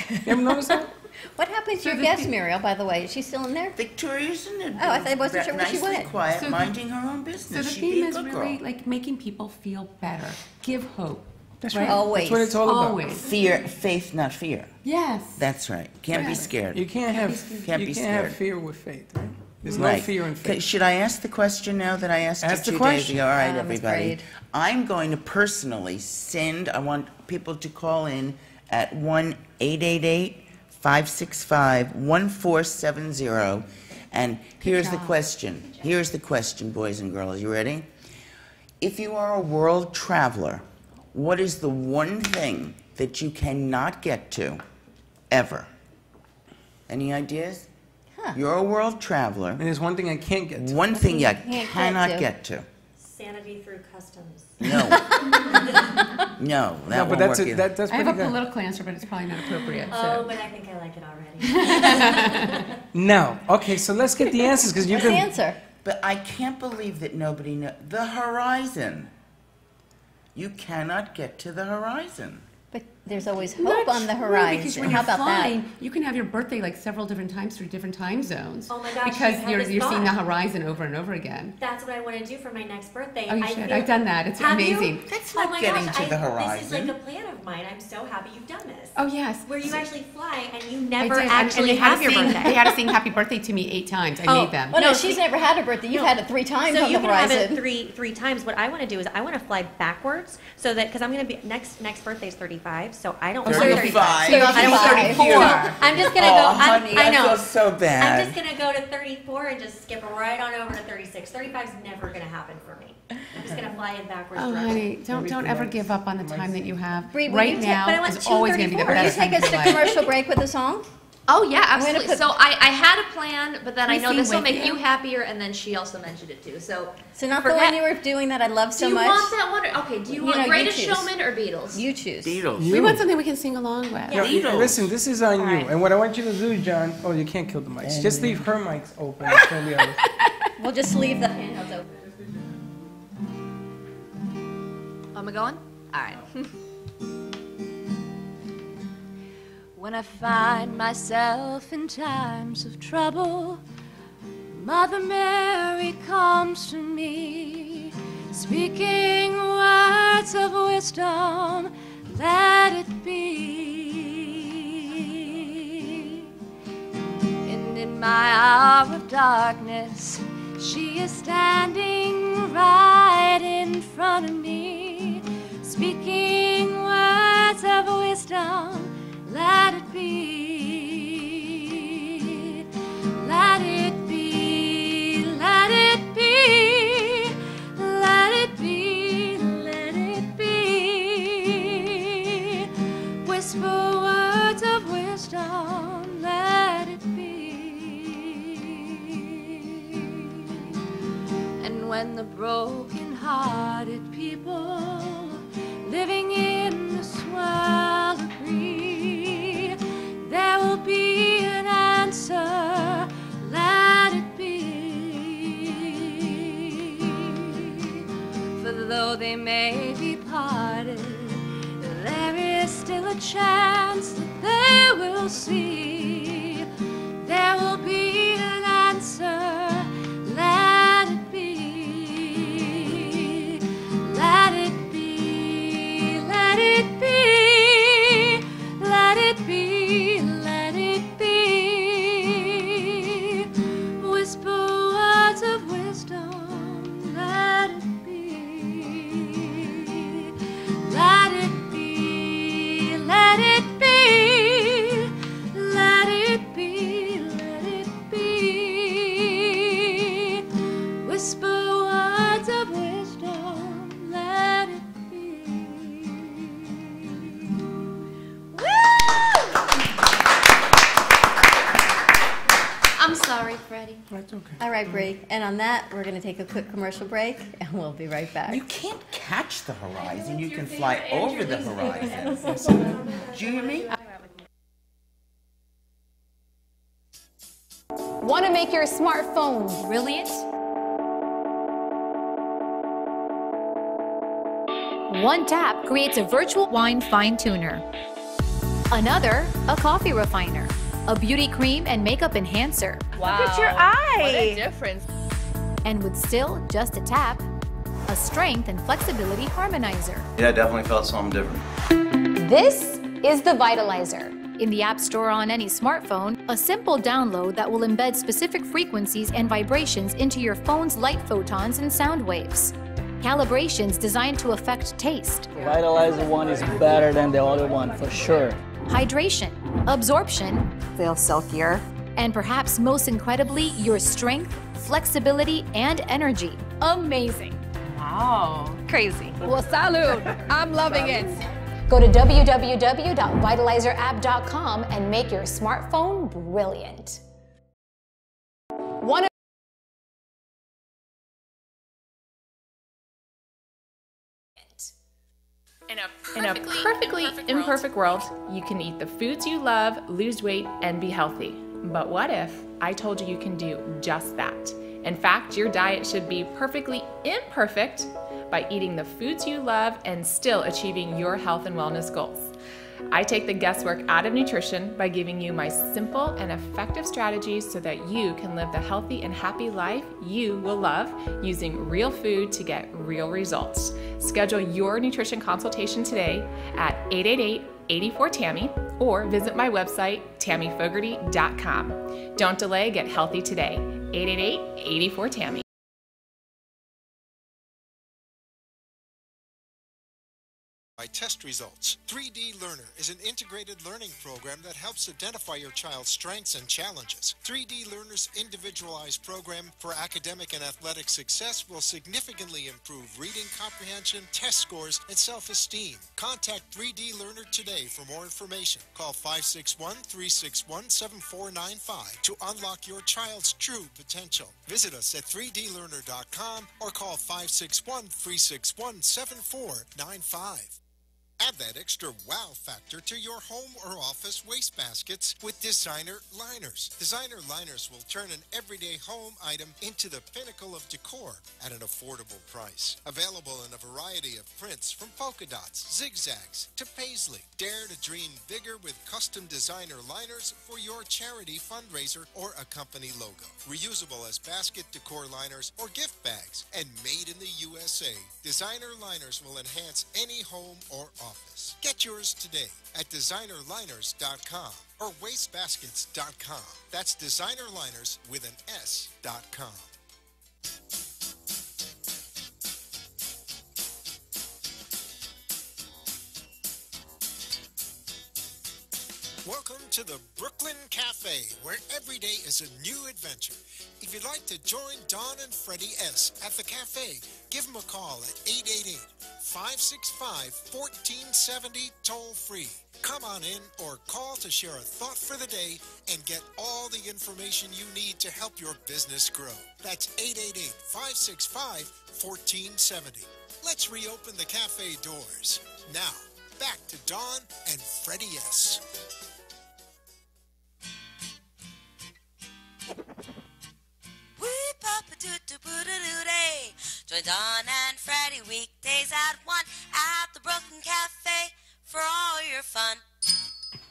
You ever notice that? What happened to your guest, Muriel, by the way? Is she still in there? Victoria's in it. Oh, I wasn't sure where she Nicely went. quiet, So minding her own business. So the She'd theme be a is good really girl. like making people feel better, give hope. That's right. Always. That's what it's all about. Always. Faith, not fear. Yes. That's right. Can't be scared. You can't have fear with faith, right? There's no fear in faith. Should I ask the question now that I asked Ask you the 2 days question. ago? All right, I'm everybody. afraid. I'm going to personally send, I want people to call in at 1-888-565-1470. And here's the question. Here's the question, boys and girls. You ready? If you are a world traveler, what is the one thing that you cannot get to ever? Any ideas? You're a world traveler. And there's one thing I can't get to. One thing you Can't cannot get to. get to. Sanity through customs. No. No, that but won't that's work a, either. that's I have pretty a good. political answer, but it's probably not appropriate. Oh, So. but I think I like it already. No. Okay, so let's get the answers because you What's the can. answer? But I can't believe that nobody knows. The horizon. You cannot get to the horizon. But there's always hope on the horizon. Because when How you're about flying, that? you can have your birthday like several different times through different time zones. Oh my gosh, Because you have you're this seeing the thought. horizon over and over again. That's what I want to do for my next birthday. Oh, you I should. feel- I've done that. It's Have you? amazing. That's Oh not my getting gosh, to the This is horizon. like a plan of mine. I'm so happy you've done this. Oh yes. Where you actually fly and you I never did. actually and they had have to your sing, birthday. They had to sing happy birthday to me 8 times. I made them. Oh, no, No, she's see- never had her birthday. You've No. had it 3 times So on you the can have horizon. it three times. What I want to do is I want to fly backwards so that because I'm going to be next birthday is 35, so I don't want 35. 35. I don't want 34. I'm just going to go. Honey, I know. feel so bad. I'm just going to go to 34 and just skip right on over to 36. 35 is never going to happen for me. I'm just going to fly in backwards. Oh, directly. honey, don't ever give up on the time that you have. Bree, will Right you now but I want is always going to be the 2:34. Will you best time take of us your to life. commercial break with a song? Oh yeah, I'm gonna absolutely. put- So I had a plan, but then I Can know I this sing will with make you? you happier, and then she also mentioned it too. So So not the forget- one you were doing that I love so do you much. want that one? Okay. Do you want know, you Greatest choose. Showman or Beatles? You choose. Beatles. We want something we can sing along with. No, Beatles. listen, this is on you. right. And what I want you to do, John, oh, you can't kill the mics. Just leave her mics open. And turn the others. We'll just leave the handhelds open. Am I going? All right. When I find myself in times of trouble, Mother Mary comes to me, speaking words of wisdom, let it be. And in my hour of darkness, she is standing right in front of me, speaking words of wisdom, let it be. Let it be, let it be, let it be, let it be. Whisper words of wisdom, let it be. And when the broken-hearted people living in this world agree, there will be an answer, let it be. For though they may be parted, there is still a chance that they will see. There will be an answer, let it be. Let it be, let it be, let it be, let it be. Whisper words of wisdom, let it be. Let it be, let it be, let it be, let it be. Whisper words of wisdom, let it be. I'm sorry, Freddie. That's okay. All right, Bree. And on that, we're going to take a quick commercial break, and we'll be right back. You can't catch the horizon. You can fly over the horizon. Do you hear me? Want to make your smartphone brilliant? One tap creates a virtual wine fine tuner. Another, a coffee refiner. A beauty cream and makeup enhancer. Wow. Look at your eye. What a difference. And with still just a tap, a strength and flexibility harmonizer. Yeah, I definitely felt something different. This is the Vitalizer. In the App Store on any smartphone, a simple download that will embed specific frequencies and vibrations into your phone's light photons and sound waves. Calibrations designed to affect taste. The Vitalizer one is better than the other one, for sure. Hydration, absorption, feel silkier, and perhaps most incredibly, your strength, flexibility, and energy. Amazing. Wow. Crazy. Well, salud. I'm loving it. Go to www.vitalizerapp.com and make your smartphone brilliant. In a perfectly imperfect world, you can eat the foods you love, lose weight, and be healthy. But what if I told you you can do just that? In fact, your diet should be perfectly imperfect by eating the foods you love and still achieving your health and wellness goals. I take the guesswork out of nutrition by giving you my simple and effective strategies so that you can live the healthy and happy life you will love using real food to get real results. Schedule your nutrition consultation today at 888-84-TAMMY or visit my website, tammyfogarty.com. Don't delay, get healthy today. 888-84-TAMMY. By test results. 3D Learner is an integrated learning program that helps identify your child's strengths and challenges. 3D Learner's individualized program for academic and athletic success will significantly improve reading comprehension, test scores, and self-esteem. Contact 3D Learner today for more information. Call 561-361-7495 to unlock your child's true potential. Visit us at 3dlearner.com or call 561-361-7495. Add that extra wow factor to your home or office wastebaskets with designer liners. Designer liners will turn an everyday home item into the pinnacle of decor at an affordable price. Available in a variety of prints from polka dots, zigzags to paisley. Dare to dream bigger with custom designer liners for your charity fundraiser or a company logo. Reusable as basket decor liners or gift bags and made in the USA. Designer liners will enhance any home or office. Get yours today at designerliners.com or wastebaskets.com. That's designerliners with an S.com. Welcome to the Brooklyn Cafe, where every day is a new adventure. If you'd like to join Don and Freddy S. at the cafe, give them a call at 888-565-1470 toll-free. Come on in or call to share a thought for the day and get all the information you need to help your business grow. That's 888-565-1470. Let's reopen the cafe doors. Now, back to Don and Freddy S. Join Don and Freddy weekdays at 1 at the Brooklyn Cafe for all your fun.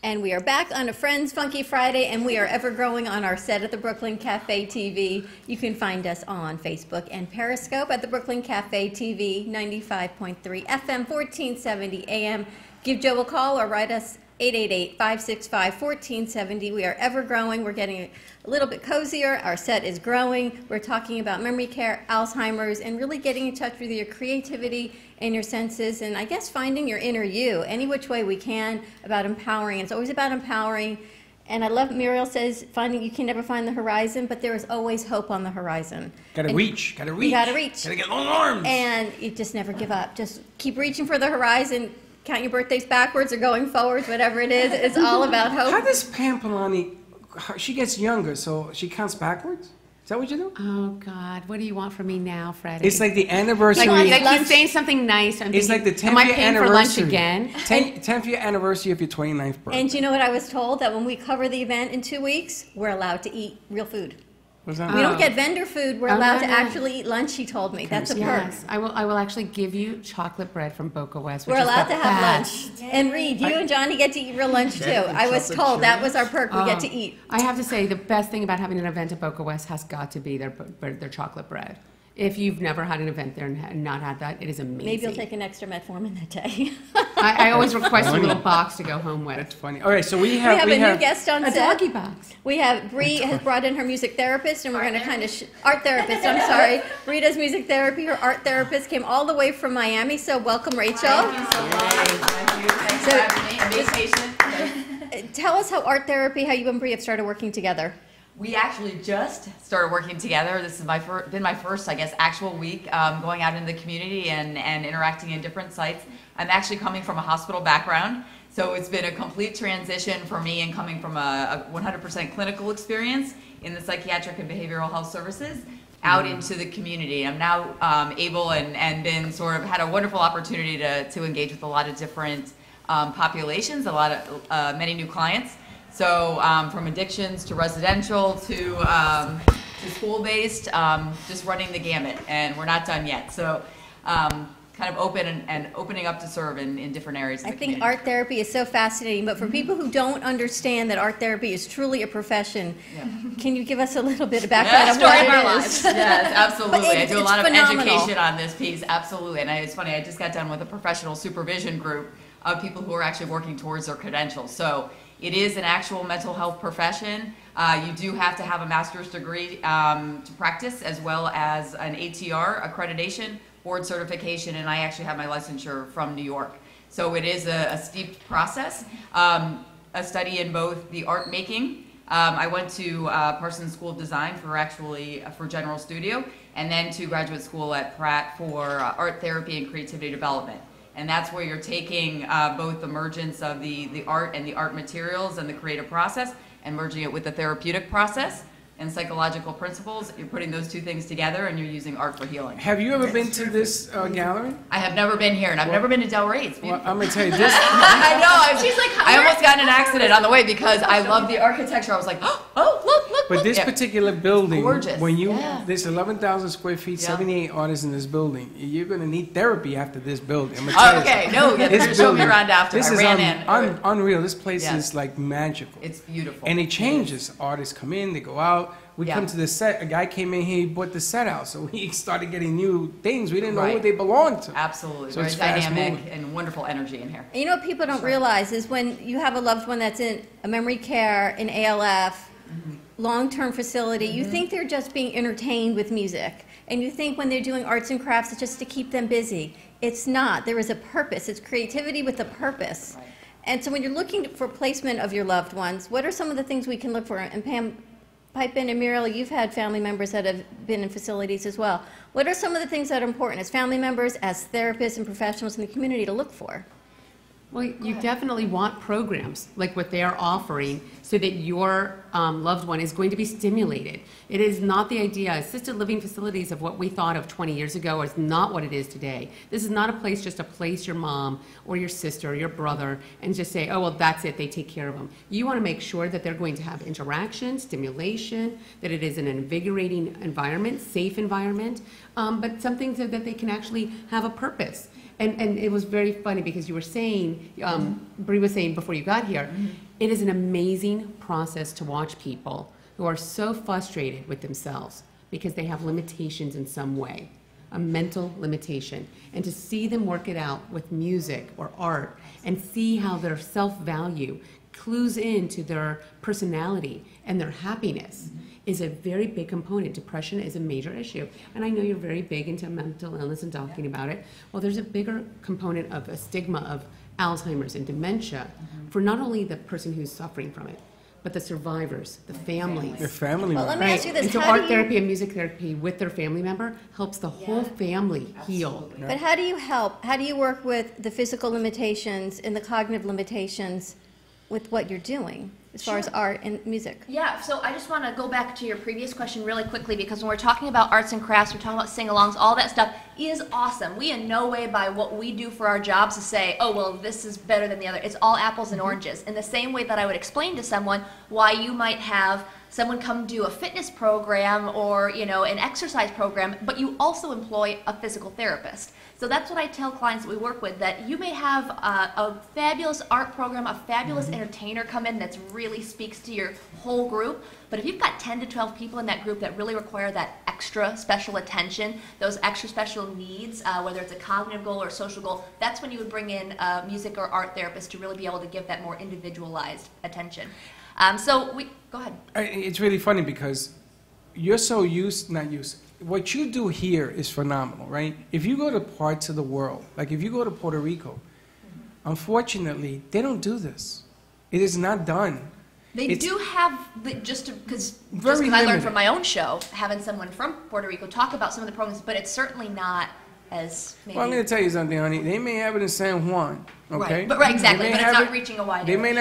And we are back on a Friends Funky Friday, and we are ever growing on our set at the Brooklyn Cafe TV. You can find us on Facebook and Periscope at the Brooklyn Cafe TV, 95.3 FM, 1470 AM. Give Joe a call or write us 888-565-1470. We are ever growing. We're getting a little bit cozier. Our set is growing. We're talking about memory care, Alzheimer's, and really getting in touch with your creativity and your senses, and I guess finding your inner you, any which way we can, about empowering. It's always about empowering. And I love Muriel says, finding you can never find the horizon, but there is always hope on the horizon. Gotta reach. You gotta reach. Gotta get long arms. And you just never give up. Just keep reaching for the horizon. Count your birthdays backwards or going forwards, whatever it is. It's all about hope. How does Pam Polani, she gets younger, so she counts backwards? Is that what you do? Oh, God. What do you want from me now, Freddie? It's like the anniversary. Like he's saying something nice. It's like the 10th am I year paying anniversary. for lunch again? 10th year anniversary of your 29th birthday. And you know what I was told? That when we cover the event in 2 weeks, we're allowed to eat real food. What's that? We don't get vendor food. We're allowed to actually eat lunch, he told me. That's a perk. Yes, I will actually give you chocolate bread from Boca West. We're allowed to have lunch. And Reed, you and Johnny get to eat real lunch too. I was told that was our perk. We get to eat. I have to say, the best thing about having an event at Boca West has got to be their chocolate bread. If you've never had an event there and not had that, it is amazing. Maybe you'll take an extra metformin that day. I always request a little box to go home with. That's funny. All right, so we have a new guest on a set. doggy box. We have Bree has brought in her music therapist, and we're going to kind of art therapist. I'm sorry, Bree does music therapy. Her art therapist came all the way from Miami. So welcome, Rachel. Thank you so much. Thank you. Thanks for having me. I'm patient. Tell us how art therapy, how you and Bree have started working together. We actually just started working together. This has been my first, I guess, actual week going out into the community and interacting in different sites. I'm actually coming from a hospital background, so it's been a complete transition for me and coming from a 100% clinical experience in the psychiatric and behavioral health services out into the community. I'm now able and been sort of had a wonderful opportunity to engage with a lot of different populations, many new clients. So from addictions to residential to school-based, just running the gamut, and we're not done yet. So kind of open and opening up to serve in different areas of the community. I think art therapy is so fascinating, but for people who don't understand that art therapy is truly a profession, can you give us a little bit of background of what it is? Yes, absolutely. I do a lot of phenomenal. education on this piece, absolutely. And it's funny, I just got done with a professional supervision group of people who are actually working towards their credentials. So it is an actual mental health profession. You do have to have a master's degree to practice, as well as an ATR accreditation, board certification, and I actually have my licensure from New York. So it is a steep process. A study in both the art making. I went to Parsons School of Design for General Studio, and then to graduate school at Pratt for art therapy and creativity development. And that's where you're taking both the emergence of the art and the art materials and the creative process and merging it with the therapeutic process and psychological principles, you're putting those two things together and you're using art for healing. Have you ever been to this gallery? I have never been here, and I've never been to Del Rey. It's beautiful. Well, I'm going to tell you this. I know. She's like, I almost got in an accident on the way because I love the architecture. I was like, oh, look. But this particular building, gorgeous. when you, there's 11,000 square feet, 78 artists in this building. You're going to need therapy after this building. I'm gonna tell you Okay, no, you have to show me around after. This I is ran in. Unreal. This place Yeah. is like magical. It's beautiful. And it changes. Artists come in, they go out. We Yeah. come to the set. A guy came in here, he bought the set out, so he started getting new things. We didn't know Right. what they belonged to. Absolutely. So Very it's fast dynamic moving. and wonderful energy in here. And you know what people don't realize is when you have a loved one that's in a memory care, in ALF, long-term facility, you think they're just being entertained with music. And you think when they're doing arts and crafts, it's just to keep them busy. It's not. There is a purpose. It's creativity with a purpose. Right. And so when you're looking for placement of your loved ones, what are some of the things we can look for? And Pam, pipe in, and Muriel, you've had family members that have been in facilities as well. What are some of the things that are important as family members, as therapists and professionals in the community to look for? Well, you definitely want programs like what they are offering so that your loved one is going to be stimulated. It is not the idea. Assisted living facilities of what we thought of 20 years ago is not what it is today. This is not a place just to place your mom or your sister or your brother and just say, oh, well, that's it, they take care of them. You want to make sure that they're going to have interaction, stimulation, that it is an invigorating environment, safe environment, but something so that they can actually have a purpose. And it was very funny because you were saying, Bree was saying before you got here, it is an amazing process to watch people who are so frustrated with themselves because they have limitations in some way, a mental limitation, and to see them work it out with music or art and see how their self-value clues into their personality and their happiness is a very big component. Depression is a major issue. And I know you're very big into mental illness and talking about it. Well, there's a bigger component of a stigma of Alzheimer's and dementia for not only the person who's suffering from it, but the survivors, the families. Their family Well, let members. me ask you this. And so How art do you- therapy and music therapy with their family member helps the whole family heal. But how do you help? How do you work with the physical limitations and the cognitive limitations with what you're doing as far as art and music? Yeah, so I just want to go back to your previous question really quickly because when we're talking about arts and crafts, we're talking about sing-alongs, all that stuff is awesome. We in no way by what we do for our jobs to say, oh, well, this is better than the other. It's all apples and oranges. In the same way that I would explain to someone why you might have someone come do a fitness program or, you know, an exercise program, but you also employ a physical therapist. So that's what I tell clients that we work with, that you may have a fabulous art program, a fabulous entertainer come in that really speaks to your whole group, but if you've got 10 to 12 people in that group that really require that extra special attention, those extra special needs, whether it's a cognitive goal or a social goal, that's when you would bring in a music or art therapist to really be able to give that more individualized attention. Go ahead. It's really funny because you're so not used. What you do here is phenomenal, right? If you go to parts of the world, like if you go to Puerto Rico, unfortunately, they don't do this. It is not done. They do have, just because I Very learned limited. from my own show, having someone from Puerto Rico talk about some of the programs, but it's certainly not as maybe. Well, I'm going to tell you something, honey. They may have it in San Juan, okay? Right, exactly, They may but it's have not it- reaching a wide They area.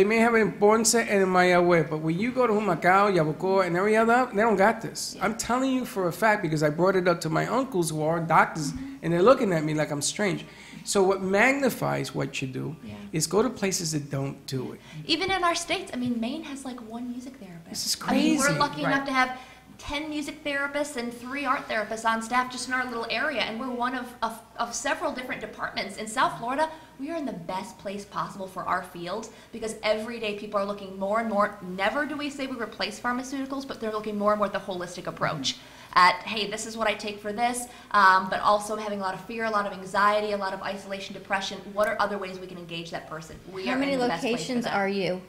may have it in Ponce and in Mayagüez, but when you go to Humacao, Yabucoa, and every other, they don't got this. I'm telling you for a fact because I brought it up to my uncles who are doctors, and they're looking at me like I'm strange. So what magnifies what you do is go to places that don't do it. Even in our states, I mean, Maine has like one music therapist. This is I mean, crazy. we're lucky Right. enough to have 10 music therapists and 3 art therapists on staff just in our little area, and we're one of several different departments. In South Florida, we are in the best place possible for our field because every day people are looking more and more. Never do we say we replace pharmaceuticals, but they're looking more and more at the holistic approach. At, hey, this is what I take for this, but also having a lot of fear, a lot of anxiety, a lot of isolation, depression. What are other ways we can engage that person? How many in the best place for locations them. are you?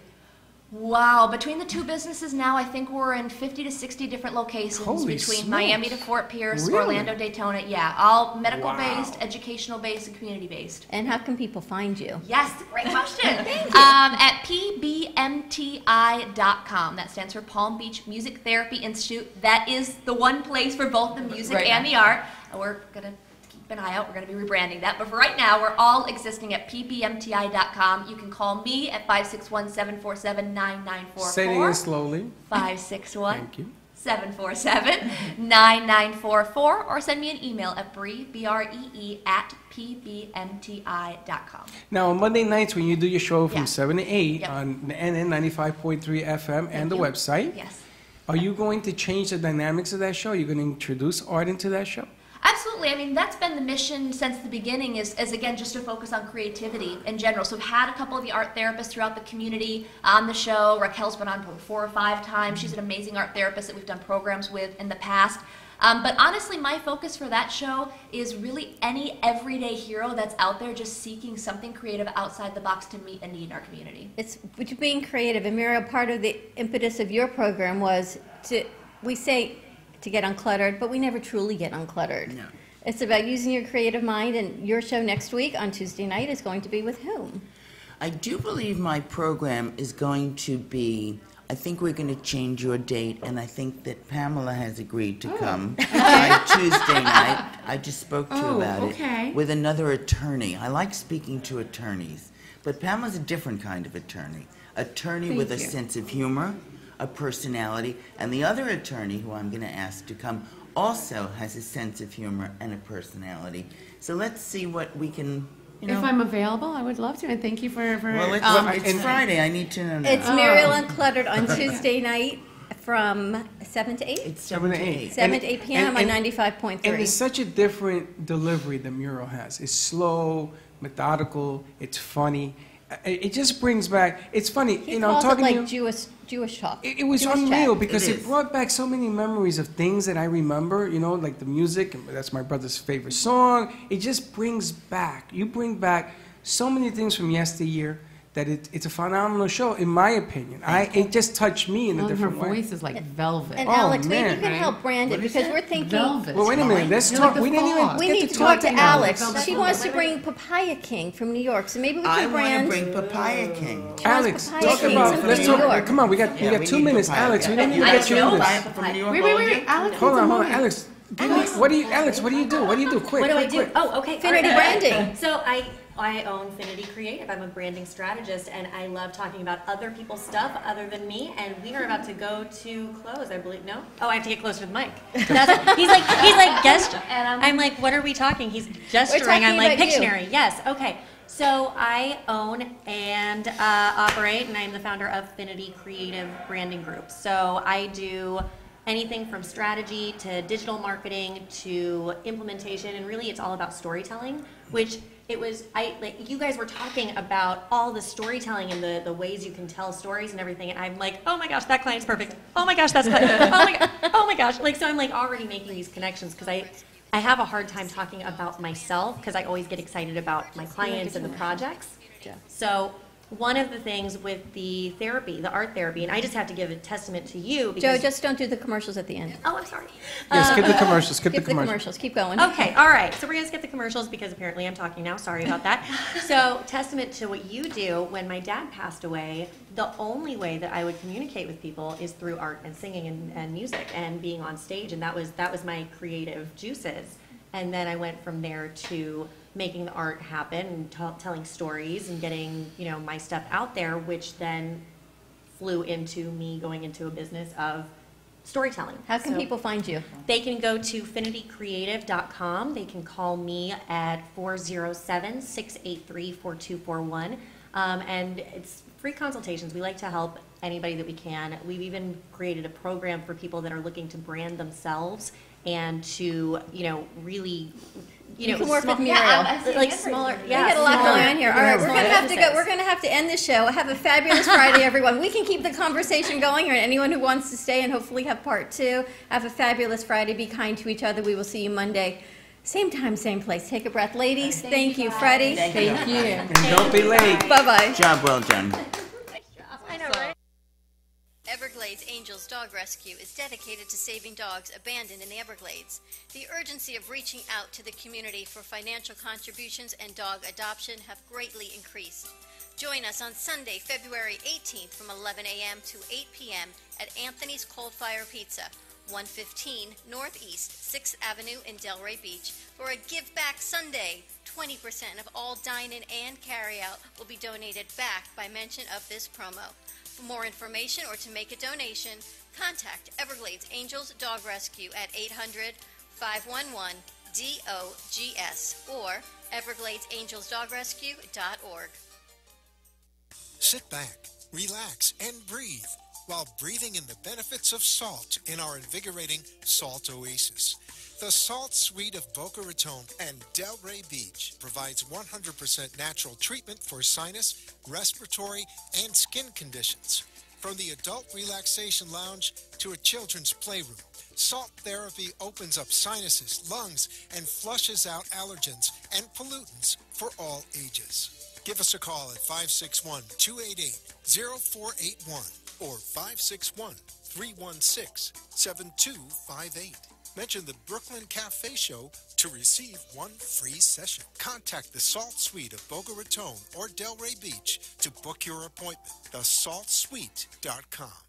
Wow, between the two businesses now, I think we're in 50 to 60 different locations Holy between smokes. Miami to Fort Pierce, Really? Orlando, Daytona. Yeah, all medical-based, educational-based, and community-based. And how can people find you? Yes, great question. At pbmti.com. That stands for Palm Beach Music Therapy Institute. That is the one place for both the music Right. and the art. We're going to keep keep an eye out. We're going to be rebranding that. But for right now, we're all existing at pbmti.com. You can call me at 561-747-9944. Say it again slowly. 561. Thank you. 747-9944, or send me an email at bree at pbmti.com. Now, on Monday nights when you do your show from Yeah. 7 to 8 Yep. on the NN 95.3 FM and the you. website, Yes. are you going to change the dynamics of that show? You're going to introduce art into that show? Absolutely. I mean, that's been the mission since the beginning is again, just to focus on creativity in general. So we've had a couple of the art therapists throughout the community on the show. Raquel's been on 4 or 5 times. She's an amazing art therapist that we've done programs with in the past. But honestly, my focus for that show is really any everyday hero that's out there just seeking something creative outside the box to meet a need in our community. It's being creative. And Muriel, part of the impetus of your program was we say to get uncluttered, but we never truly get uncluttered. No. It's about using your creative mind, and your show next week on Tuesday night is going to be with whom? I do believe my program is going to be, I think we're going to change your date, and I think that Pamela has agreed to come on Tuesday night. I just spoke to her about it, with another attorney. I like speaking to attorneys, but Pamela's a different kind of attorney. Attorney with a sense of humor, a personality, and the other attorney who I'm going to ask to come also has a sense of humor and a personality. So let's see what we can, If I'm available, I would love to, and thank you for Well, it's Friday. I need to know now. It's Muriel Uncluttered on Tuesday night from 7 to 8? It's 7 to 8. 7 to 8 p.m. on 95.3. And it's such a different delivery the Mural has. It's slow, methodical, it's funny. It just brings back, it's funny, He calls it like Jewish talk. It was Jewish unreal chat. because it brought back so many memories of things that I remember, like the music, and that's my brother's favorite song. It just brings back, you bring back so many things from yesteryear that it's a phenomenal show, in my opinion. It just touched me in a different way. Her voice is like velvet. And Alex, maybe you can help brand it because we're thinking. Velvet. Well, wait a minute. Let's talk. We didn't even We get need to to talk to about Alex. Velvet. She wants to bring Papaya King from New York, so maybe we I can want to brand. bring Papaya King. Alex, Papaya talk King about. from Let's New talk. York. Come on, we got 2 minutes, papaya. Alex. We didn't even I get you know into papaya this. from New York. Wait. Alex, Hold on, Alex. What do you, Alex? What do you do? What do you do? Quick, What do I quick, do? quick. Oh, okay. Finity branding. So I own Finity Creative. I'm a branding strategist, and I love talking about other people's stuff other than me. And we are about to go to close, I believe. No? Oh, I have to get closer to the mic. He's like gesturing, and I'm like, what are we talking? He's gesturing. I'm like Pictionary. Yes. Okay. So I own and operate, and I'm the founder of Finity Creative Branding Group. So I do anything from strategy to digital marketing to implementation, and really it's all about storytelling, which you guys were talking about all the storytelling and the ways you can tell stories and everything, and I'm like, oh my gosh, that client's perfect. Oh my gosh, that's client. Oh my gosh. So I'm like already making these connections because I have a hard time talking about myself because I always get excited about my clients and the projects. So one of the things with the therapy, the art therapy, and I just have to give a testament to you because Joe, just don't do the commercials at the end. Oh, I'm sorry. Yeah, skip the commercials. Skip the Skip the commercials. commercials. Keep going. Okay, all right. So we're going to skip the commercials because apparently I'm talking now. Sorry about that. So testament to what you do. When my dad passed away, the only way that I would communicate with people is through art and singing and music and being on stage, and that was my creative juices. And then I went from there to making the art happen and telling stories and getting my stuff out there, which then flew into me going into a business of storytelling. How can people find you? They can go to finitycreative.com. They can call me at 407-683-4241. And it's free consultations. We like to help anybody that we can. We've even created a program for people that are looking to brand themselves and to, really, You can work with Muriel. like smaller. We got a lot going on here. All right, we're gonna have to go. We're gonna have to end the show. Have a fabulous Friday, everyone. We can keep the conversation going, or anyone who wants to stay and hopefully have part 2. Have a fabulous Friday. Be kind to each other. We will see you Monday, same time, same place. Take a breath, ladies. Thank you, Freddie. Thank you. And don't be late. Bye bye. Job well done. I know, right? Everglades Angels Dog Rescue is dedicated to saving dogs abandoned in the Everglades. The urgency of reaching out to the community for financial contributions and dog adoption have greatly increased. Join us on Sunday, February 18th from 11 a.m. to 8 p.m. at Anthony's Cold Fire Pizza, 115 Northeast 6th Avenue in Delray Beach for a Give Back Sunday. 20% of all dine-in and carry-out will be donated back by mention of this promo. For more information or to make a donation, contact Everglades Angels Dog Rescue at 800-511-DOGS or evergladesangelsdogrescue.org. Sit back, relax, and breathe while breathing in the benefits of salt in our invigorating Salt Oasis. The Salt Suite of Boca Raton and Delray Beach provides 100% natural treatment for sinus, respiratory, and skin conditions. From the adult relaxation lounge to a children's playroom, salt therapy opens up sinuses, lungs, and flushes out allergens and pollutants for all ages. Give us a call at 561-288-0481 or 561-316-7258. Mention the Brooklyn Cafe Show to receive one free session. Contact the Salt Suite of Boca Raton or Delray Beach to book your appointment. TheSaltSuite.com.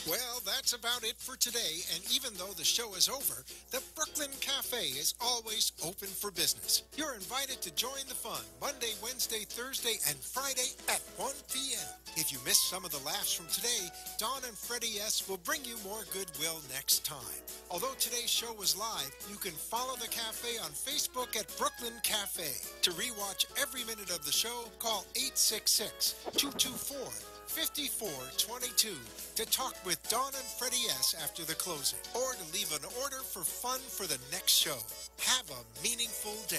Well, that's about it for today, and even though the show is over, the Brooklyn Cafe is always open for business. You're invited to join the fun Monday, Wednesday, Thursday, and Friday at 1 p.m. If you missed some of the laughs from today, Dawn and Freddy S. will bring you more goodwill next time. Although today's show was live, you can follow the cafe on Facebook at Brooklyn Cafe. To rewatch every minute of the show, call 866-224-5422 to talk with Dawn and Freddy S. after the closing, or to leave an order for fun for the next show. Have a meaningful day.